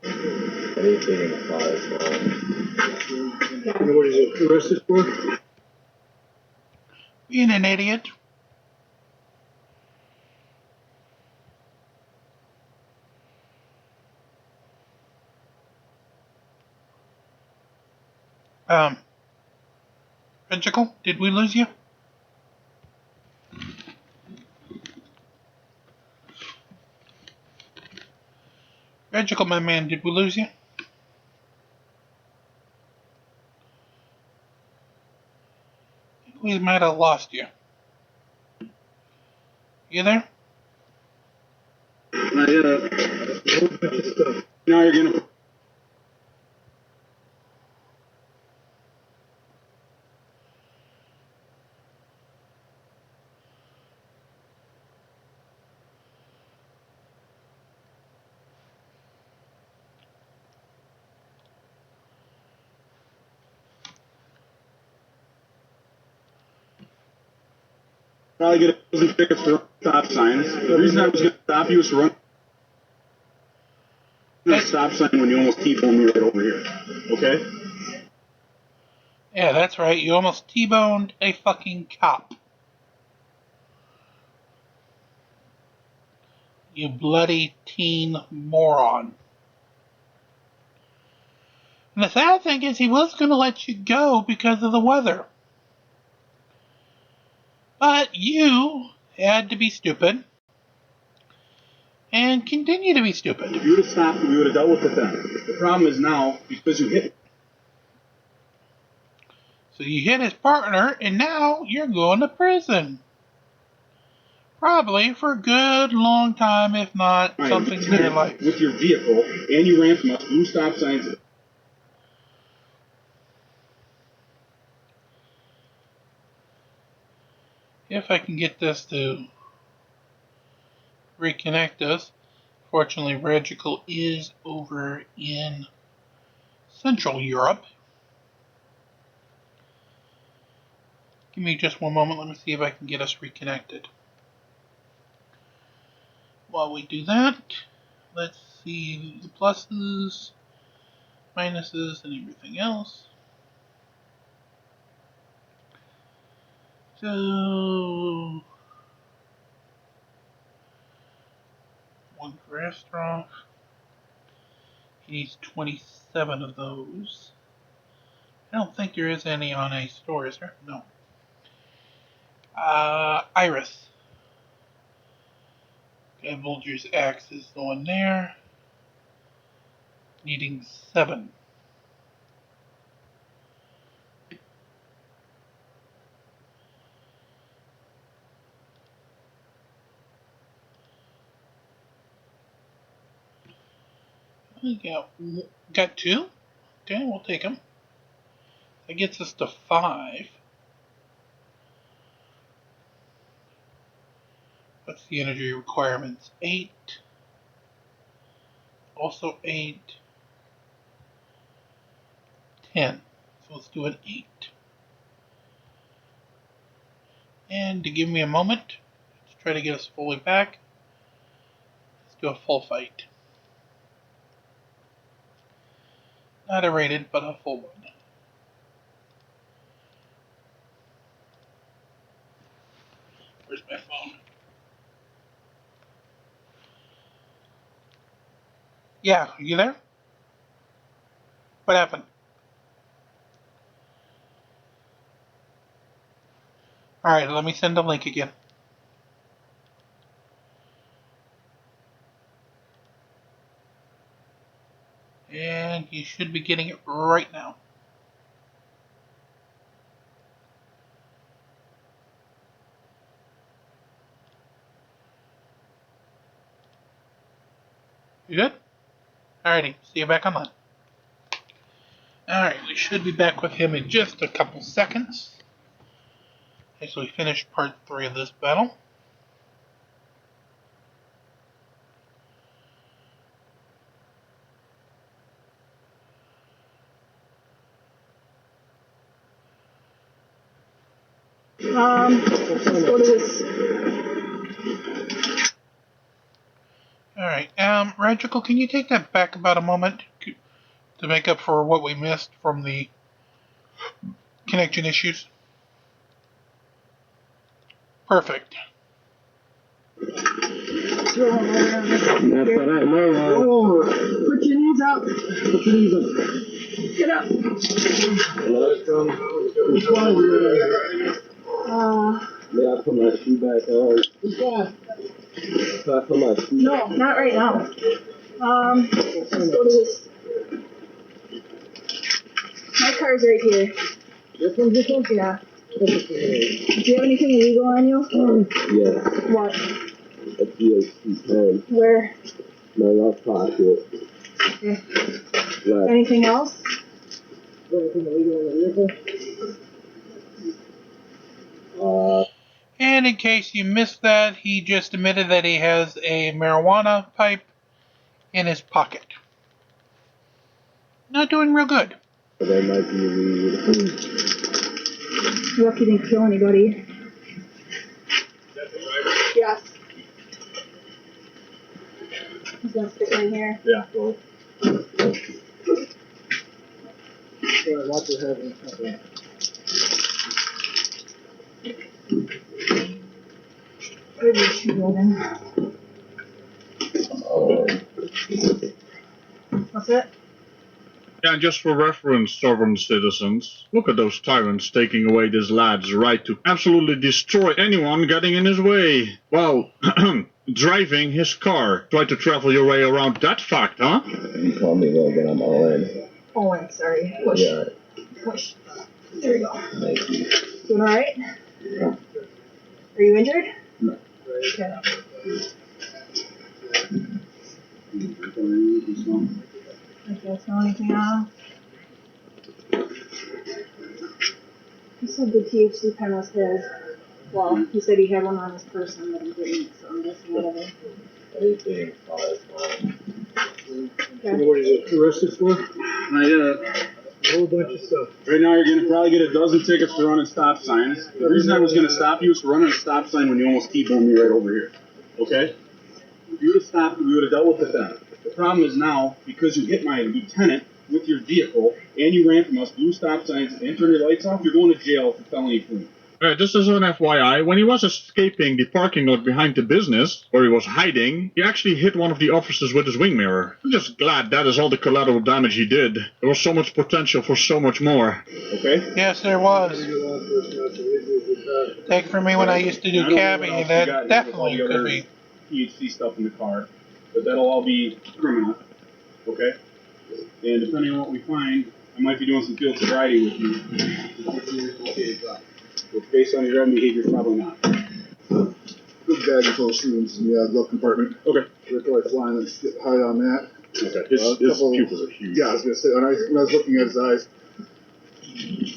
Anything in the car is wrong. Yeah. What is it arrested for? Being an idiot. Ventricle, did we lose you? Ventricle, my man, did we lose you? We might have lost you. You there? Not yet. Now you're gonna. Probably get a ticket for stop signs. The reason I was going to stop you is to run a stop sign when you almost T-boned me right over here. Okay? Yeah, that's right. You almost T-boned a fucking cop. You bloody teen moron. And the sad thing is he was going to let you go because of the weather. But you had to be stupid. And continue to be stupid. If you would have stopped, we would have dealt with it then. The problem is now, because you hit me. So you hit his partner, and now you're going to prison. Probably for a good long time, if not something near life. With your vehicle, and you ran from us, blue stop signs. If I can get this to reconnect us. Fortunately, Regical is over in Central Europe. Give me just one moment. Let me see if I can get us reconnected. While we do that, let's see the pluses, minuses, and everything else. So, one for Astrov. He needs 27 of those. I don't think there is any on a store, is there? No. Iris. Okay, Vulture's Axe is the one there. Needing 7. We got 2. Okay, we'll take them. That gets us to 5. What's the energy requirements? 8. Also 8. 10. So let's do an 8. And to give me a moment, let's try to get us fully back. Let's do a full fight. Not a rated, but a full one. Where's my phone? Yeah, you there? What happened? Alright, let me send a link again. And you should be getting it right now. You good? Alrighty, see you back online. Alright, we should be back with him in just a couple seconds. Okay, so we finished part 3 of this battle. Let's go to this. Alright, Regical, can you take that back about a moment to make up for what we missed from the connection issues? Perfect. That's what I know. Put your knees up. Put your knees up. Get up. May I put my shoe back on? Can I put my shoe? No, not right now. Let's go to this. My car's right here. This one? Yeah. Do you have anything illegal on you? Yeah. What? A PhD pen. Where? My left pocket. Okay. Left. Anything else? Anything illegal in the vehicle? And in case you missed that, he just admitted that he has a marijuana pipe in his pocket. Not doing real good. That might be weed. Lucky didn't kill anybody. Yes. He's gonna stick it in here. Yeah, go. Watch your head. Where's your shoe, Logan? What's it? Yeah, and just for reference, sovereign citizens, look at those tyrants taking away this lad's right to absolutely destroy anyone getting in his way. Well, driving his car. Try to travel your way around that fact, huh? You call me Logan, I'm all in. Oh, I'm sorry. Push. Yeah. Push. There you go. Thank you. Doing alright? Yeah. Are you injured? No. Okay. I can't smell anything else. He said the THC pen was his. Well, he said he had one on his person, but he didn't, so I'm guessing whatever. Anything. Okay. What is it arrested for? A whole bunch of stuff. Right now, you're going to probably get a dozen tickets for running stop signs. The reason I was going to stop you was for running a stop sign when you almost T-boned me right over here. Okay? If you would have stopped, we would have dealt with it then. The problem is now, because you hit my lieutenant with your vehicle, and you ran from us, blue stop signs, and turned your lights off, you're going to jail for felony fleeing. Just as an FYI, when he was escaping the parking lot behind the business, where he was hiding, he actually hit one of the officers with his wing mirror. I'm just glad that is all the collateral damage he did. There was so much potential for so much more. Okay? Yes, there was. Take it from me when I used to do cabbing, that definitely could be. THC stuff in the car, but that'll all be criminal. Okay? And depending on what we find, I might be doing some field sobriety with you. But based on your driving behavior, probably not. Big bag full of shrooms in the glove compartment. Okay. We're probably flying. Let's get high on that. Okay. His pupils are huge. Yeah, I was going to say, when I was looking at his eyes,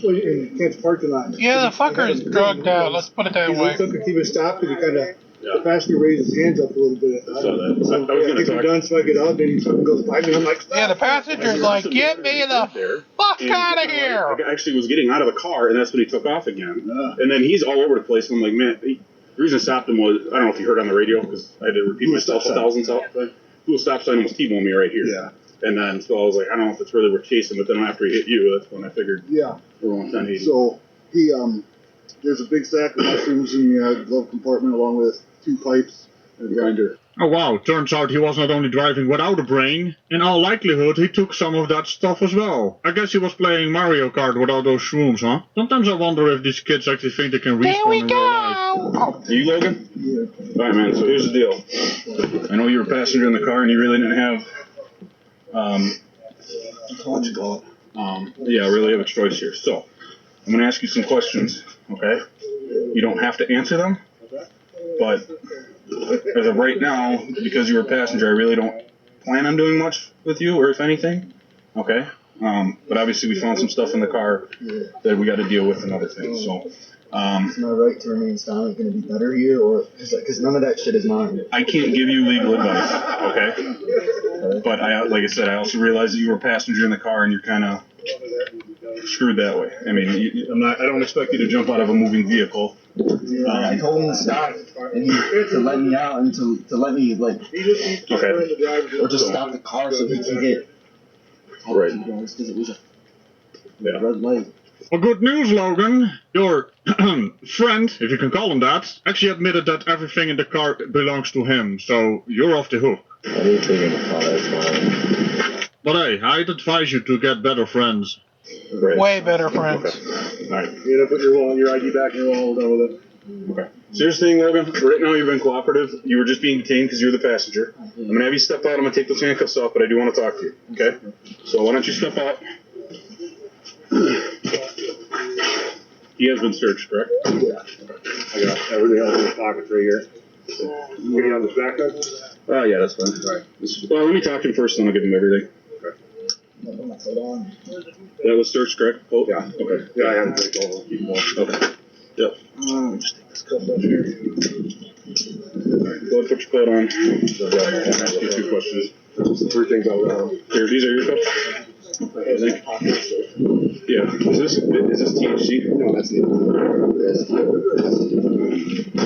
well, in Kent's parking lot. Yeah, the fucker is drugged out, let's put it that way. He took it, he was stopped, because he kind of, the passenger raised his hands up a little bit. I saw that. So, I was going to talk. done, so I get out, then he goes by me, I'm like, yeah, the passenger's like, get me the fuck out of here! I actually was getting out of the car, and that's when he took off again. And then he's all over the place, and I'm like, man, the reason I stopped him was, I don't know if you heard on the radio, because I had to repeat myself 1,000 times. Blue stop sign almost T-boned me right here. Yeah. And then, so I was like, I don't know if it's really worth chasing, but then after he hit you, that's when I figured yeah, we're on 1080. So, he, there's a big sack of mushrooms in the glove compartment, along with 2 pipes and a grinder. Oh wow, turns out he was not only driving without a brain, in all likelihood he took some of that stuff as well. I guess he was playing Mario Kart with all those shrooms, huh? Sometimes I wonder if these kids actually think they can respawn in real life. Are you Logan? Yeah. Alright man, so here's the deal. I know you were a passenger in the car and you really didn't have, what you call it? Yeah, really have a choice here. So, I'm going to ask you some questions, okay? You don't have to answer them, but as of right now, because you were a passenger, I really don't plan on doing much with you, or if anything, okay? But obviously we found some stuff in the car that we got to deal with and other things, so... Is my right to remain silent going to be better here, or because none of that shit is mine? I can't give you legal advice, okay? But like I said, I also realize that you were a passenger in the car and you're kind of screwed that way. I mean, I don't expect you to jump out of a moving vehicle. Yeah, I told him to stop, and to let me out, and to let me okay, or just stop the car so he can get right. Because it was a red light. Well, good news, Logan. Your friend, if you can call him that, actually admitted that everything in the car belongs to him, so you're off the hook. Anything in the car is mine. But hey, I'd advise you to get better friends. Right. Way better friends. Okay. Alright. You're going to put your ID back in your wallet, done with it. Okay. So here's the thing, Logan. Right now you've been cooperative. You were just being detained because you're the passenger. I'm going to have you step out. I'm going to take those handcuffs off, but I do want to talk to you. Okay? So why don't you step out? He has been searched, correct? Yeah. I got everything else in the pockets right here. You get on the back then? Yeah, that's fine. All right. Well, let me talk to him first, and I'll give him everything. Okay. That was searched, correct? Oh, yeah. Okay. Yeah, I haven't taken over. Keep more. Okay. Yep. Just take this cup off here. All right. Go ahead and put your coat on. I'll ask you 2 questions. Just the 3 things I'll go. Here, these are your cups? Yeah. Is this THC? No, that's the I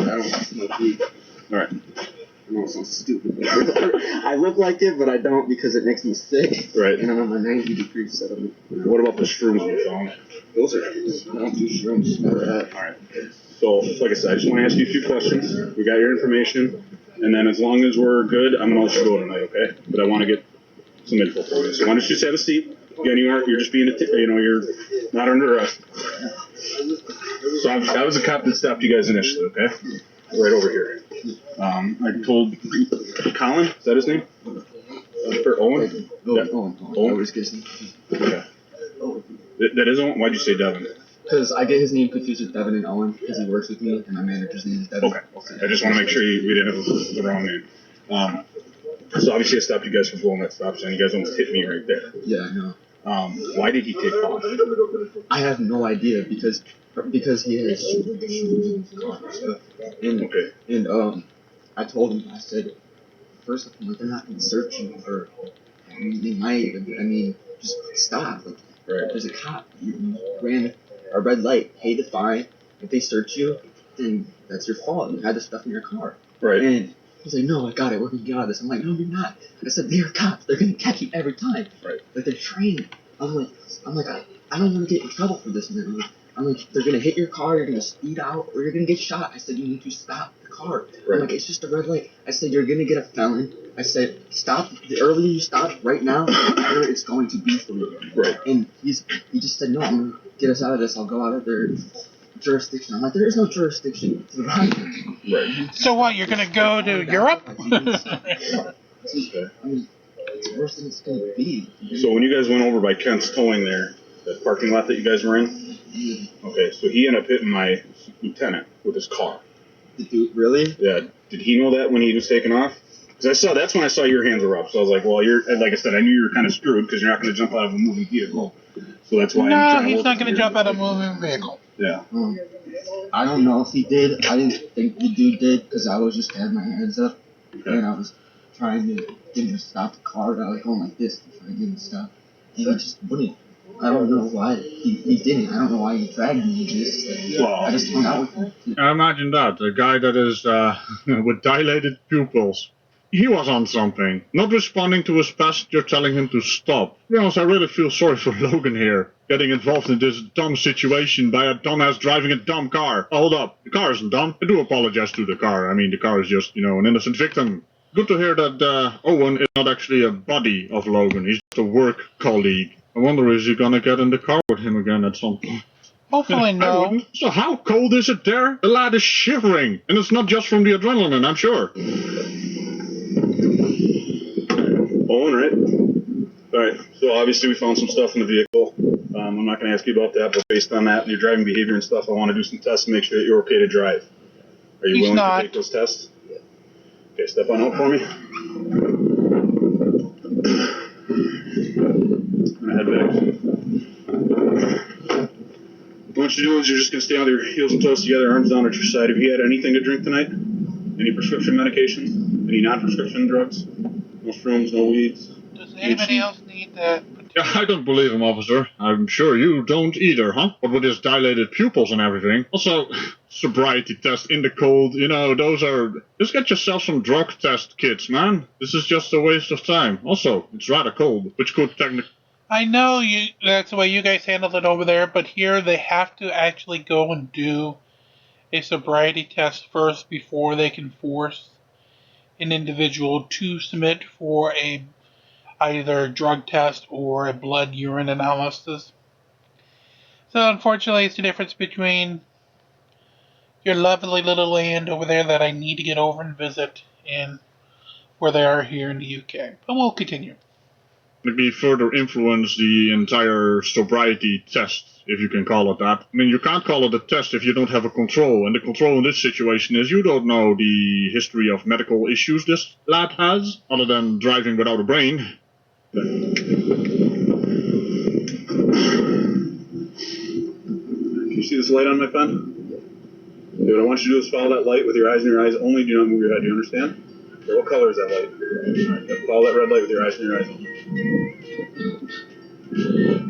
don't know. All right. I know it sounds stupid. I look like it, but I don't because it makes me sick. Right. And I'm on my 90-degree settlement. What about the shrooms we found? Those are. I don't do shrooms. Never have. All right. So, like I said, I just want to ask you a few questions. We got your information, and then as long as we're good, I'm gonna let you go tonight, okay? But I want to get some info from you. So why don't you just have a seat? Again, you're just being, you're not under arrest. So I was the cop that stopped you guys initially, okay? Right over here. I told Colin, is that his name? Or Owen? Owen. I was guessing. Okay. That is Owen? Why'd you say Devin? Because I get his name confused with Devin and Owen because he works with me and my manager's name is Devin. Okay. I just want to make sure we didn't have the wrong name. So obviously I stopped you guys from blowing that stop sign. You guys almost hit me right there. Yeah, I know. Why did he take off? I have no idea because he has shoes and I told him, I said, first of all, they're not going to search you for, they might, just stop. Like, there's a cop. You ran a red light, pay the fine. If they search you, then that's your fault. You had the stuff in your car. Right. And he's like, no, I got it. We're going to get out of this. I'm like, no, you're not. I said, they're cops. They're going to catch you every time. Right. Like, they're trained. I'm like, I don't want to get in trouble for this, man. I'm like, they're going to hit your car, you're going to speed out, or you're going to get shot. I said, you need to stop the car. Right. I'm like, it's just a red light. I said, you're going to get a felon. I said, stop. The earlier you stop right now, the better it's going to be for you. Right. And he just said, no, I'm going to get us out of this. I'll go out of their jurisdiction. I'm like, there is no jurisdiction. It's right. So what, you're going to go to Europe? It's worse than it's going to be. So when you guys went over by Kent's towing there, that parking lot that you guys were in, okay, so he ended up hitting my lieutenant with his car. Did you really? Yeah. Did he know that when he was taking off? Because that's when I saw your hands were up. So I was like, well, like I said, I knew you were kind of screwed because you're not going to jump out of a moving vehicle. So that's why. No, he's not going to jump out of a moving vehicle. Yeah. I don't know if he did. I didn't think the dude did because I was just had my hands up and I was trying to get him to stop the car. I was going like this to try to get him to stop, and he just wouldn't. I don't know why he didn't. I don't know why he dragged me into this. I just hung out with him. I imagine that. A guy that is with dilated pupils. He was on something. Not responding to his passenger telling him to stop. To be honest, I really feel sorry for Logan here. Getting involved in this dumb situation by a dumbass driving a dumb car. Hold up. The car isn't dumb. I do apologize to the car. I mean, the car is just, an innocent victim. Good to hear that Owen is not actually a buddy of Logan. He's just a work colleague. I wonder, is he gonna get in the car with him again at some point? Hopefully no. So how cold is it there? The lad is shivering. And it's not just from the adrenaline, I'm sure. Owen, right? Alright, so obviously we found some stuff in the vehicle. I'm not going to ask you about that, but based on that and your driving behavior and stuff, I want to do some tests to make sure that you're okay to drive. Are you willing to take those tests? Okay, step on out for me. I'm going to head back. What you're doing is you're just going to stay on your heels and toes together, arms down at your side. Have you had anything to drink tonight? Any prescription medications? Any non-prescription drugs? No shrooms, no weeds? Does anybody else need that? Yeah, I don't believe him, officer. I'm sure you don't either, huh? But with his dilated pupils and everything. Also, sobriety test in the cold, those are... Just get yourself some drug test kits, man. This is just a waste of time. Also, it's rather cold, which could technically... I know that's the way you guys handled it over there, but here they have to actually go and do a sobriety test first before they can force an individual to submit for either a drug test or a blood urine analysis. So unfortunately, it's the difference between your lovely little land over there that I need to get over and visit and where they are here in the UK. But we'll continue. Maybe further influence the entire sobriety test, if you can call it that. I mean, you can't call it a test if you don't have a control, and the control in this situation is you don't know the history of medical issues this lad has, other than driving without a brain. Can you see this light on my pen? Okay, what I want you to do is follow that light with your eyes and your eyes only. Do not move your head. Do you understand? Okay, what color is that light? Right, follow that red light with your eyes and your eyes only.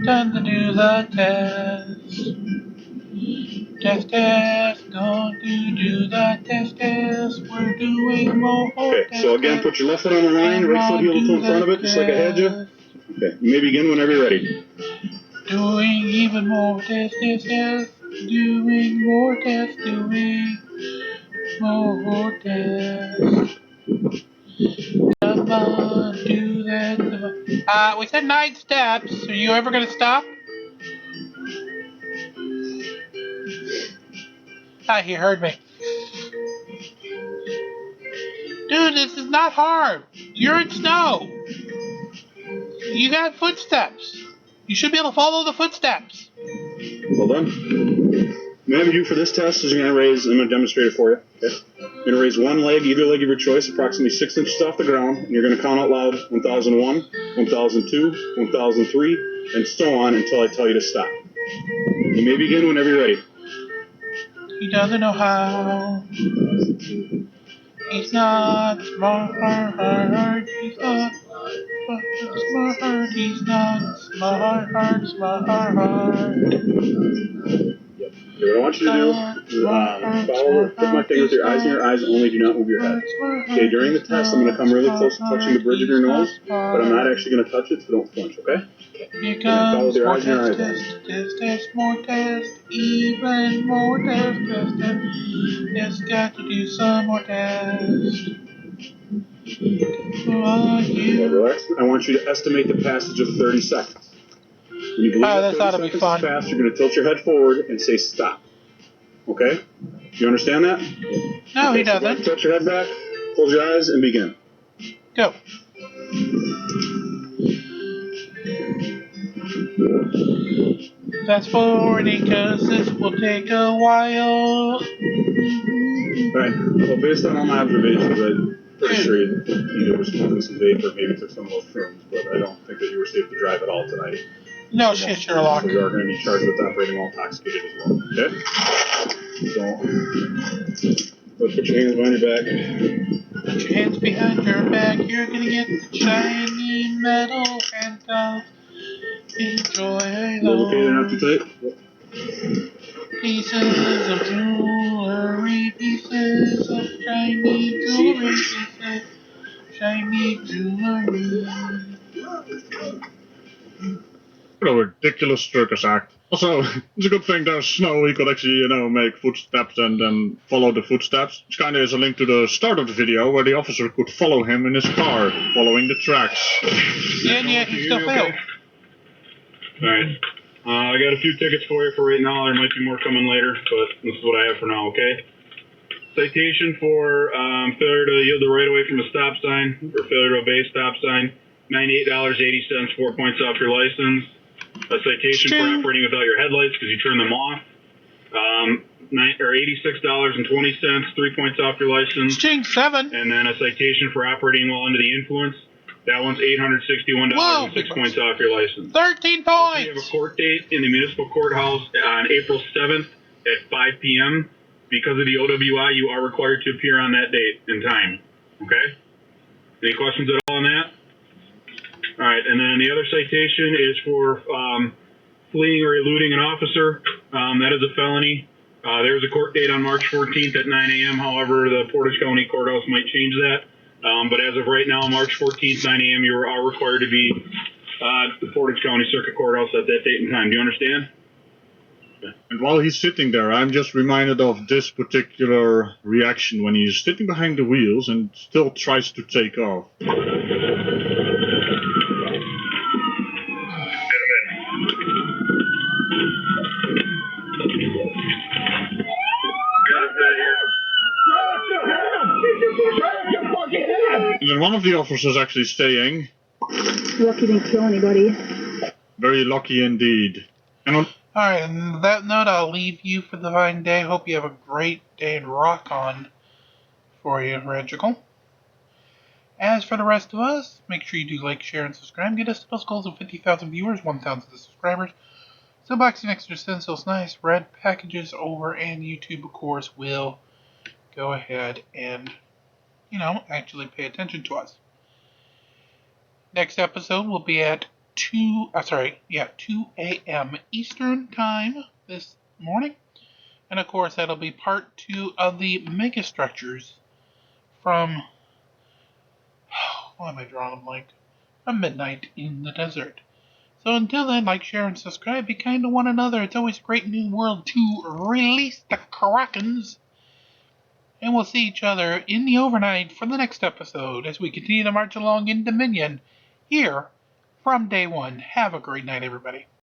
Time to do the test. Test, test, going to do the test, test. We're doing more. Okay, so again, put your left foot on the line, right foot heel to in front of it, just like I had you. Okay, you may begin whenever you're ready. Doing even more test, test, test. Doing more test, doing more test. Come on, do that. We said 9 steps. Are you ever gonna stop? He heard me. Dude, this is not hard. You're in snow. You got footsteps. You should be able to follow the footsteps. Well done. What I'm going to do for this test is I'm going to demonstrate it for you. Okay? You're going to raise one leg, either leg of your choice, approximately 6 inches off the ground, and you're going to count out loud 1001, 1002, 1003, and so on until I tell you to stop. You may begin whenever you're ready. He doesn't know how. He's not smart. He's not smart. He's not smart. Okay, what I want you to do is put my finger with your eyes in your eyes, only do not move your head. Okay, during the test, I'm going to come really close to touching the bridge of your nose, but I'm not actually going to touch it, so don't flinch, okay? Here comes more test, more test, even more test. There's got to do some more test. Okay, relax. I want you to estimate the passage of 30 seconds. When you believe that 30 seconds is fast, you're going to tilt your head forward and say stop. Okay? Do you understand that? No, okay, he doesn't. So tilt your head back, close your eyes, and begin. Go. Fast forwarding, cause this will take a while. Alright, well, based on all my observations, I'm pretty sure you either was smoking some vape or maybe took some of those shrooms, but I don't think that you were safe to drive at all tonight. No shit, Sherlock. So you are going to be charged with operating while intoxicated as well, okay? So, let's put your hands behind your back. Put your hands behind your back, you're gonna get the shiny metal handcuffs. Enjoy them. Okay, they're not too tight? Pieces of jewelry, pieces of shiny jewelry, pieces, shiny jewelry. What a ridiculous circus act. Also, it's a good thing there's snow, he could actually, make footsteps and then follow the footsteps. Which kinda is a link to the start of the video, where the officer could follow him in his car, following the tracks. Yeah, he still failed. Alright. I got a few tickets for you for right now. There might be more coming later, but this is what I have for now, okay? Citation for failure to yield the right-of-way from a stop sign, or failure to obey stop sign. $98.80, 4 points off your license. A citation for operating without your headlights because you turned them off. $86.20, 3 points off your license. Ching, 7. And then a citation for operating while under the influence. That one's $861 and 6 points off your license. 13 points. You have a court date in the municipal courthouse on April 7th at 5 p.m. Because of the OWI, you are required to appear on that date and time. Okay? Any questions at all on that? All right, and then the other citation is for fleeing or eluding an officer. That is a felony. There's a court date on March 14th at 9 a.m. However, the Portage County Courthouse might change that. But as of right now, March 14th, 9 a.m., you are required to be at the Portage County Circuit Courthouse at that date and time. Do you understand? And while he's sitting there, I'm just reminded of this particular reaction when he's sitting behind the wheels and still tries to take off. And then one of the officers actually saying, Lucky didn't kill anybody. Very lucky indeed. And on Alright, and on that note, I'll leave you for the fine day. Hope you have a great day and rock on for you, Regical. As for the rest of us, make sure you do like, share, and subscribe. Get us to those goals of 50,000 viewers, 1,000 subscribers. So boxing extra stencils, nice red packages over, and YouTube, of course, will go ahead and, actually pay attention to us. Next episode will be at 2 a.m. Eastern time this morning. And of course, that'll be part 2 of the mega structures from, why am I drawing a blank? From Midnight in the Desert. So until then, like, share, and subscribe. Be kind to one another. It's always a great new world to release the Krakens. And we'll see each other in the overnight for the next episode as we continue to march along in Dominion here from day one. Have a great night, everybody.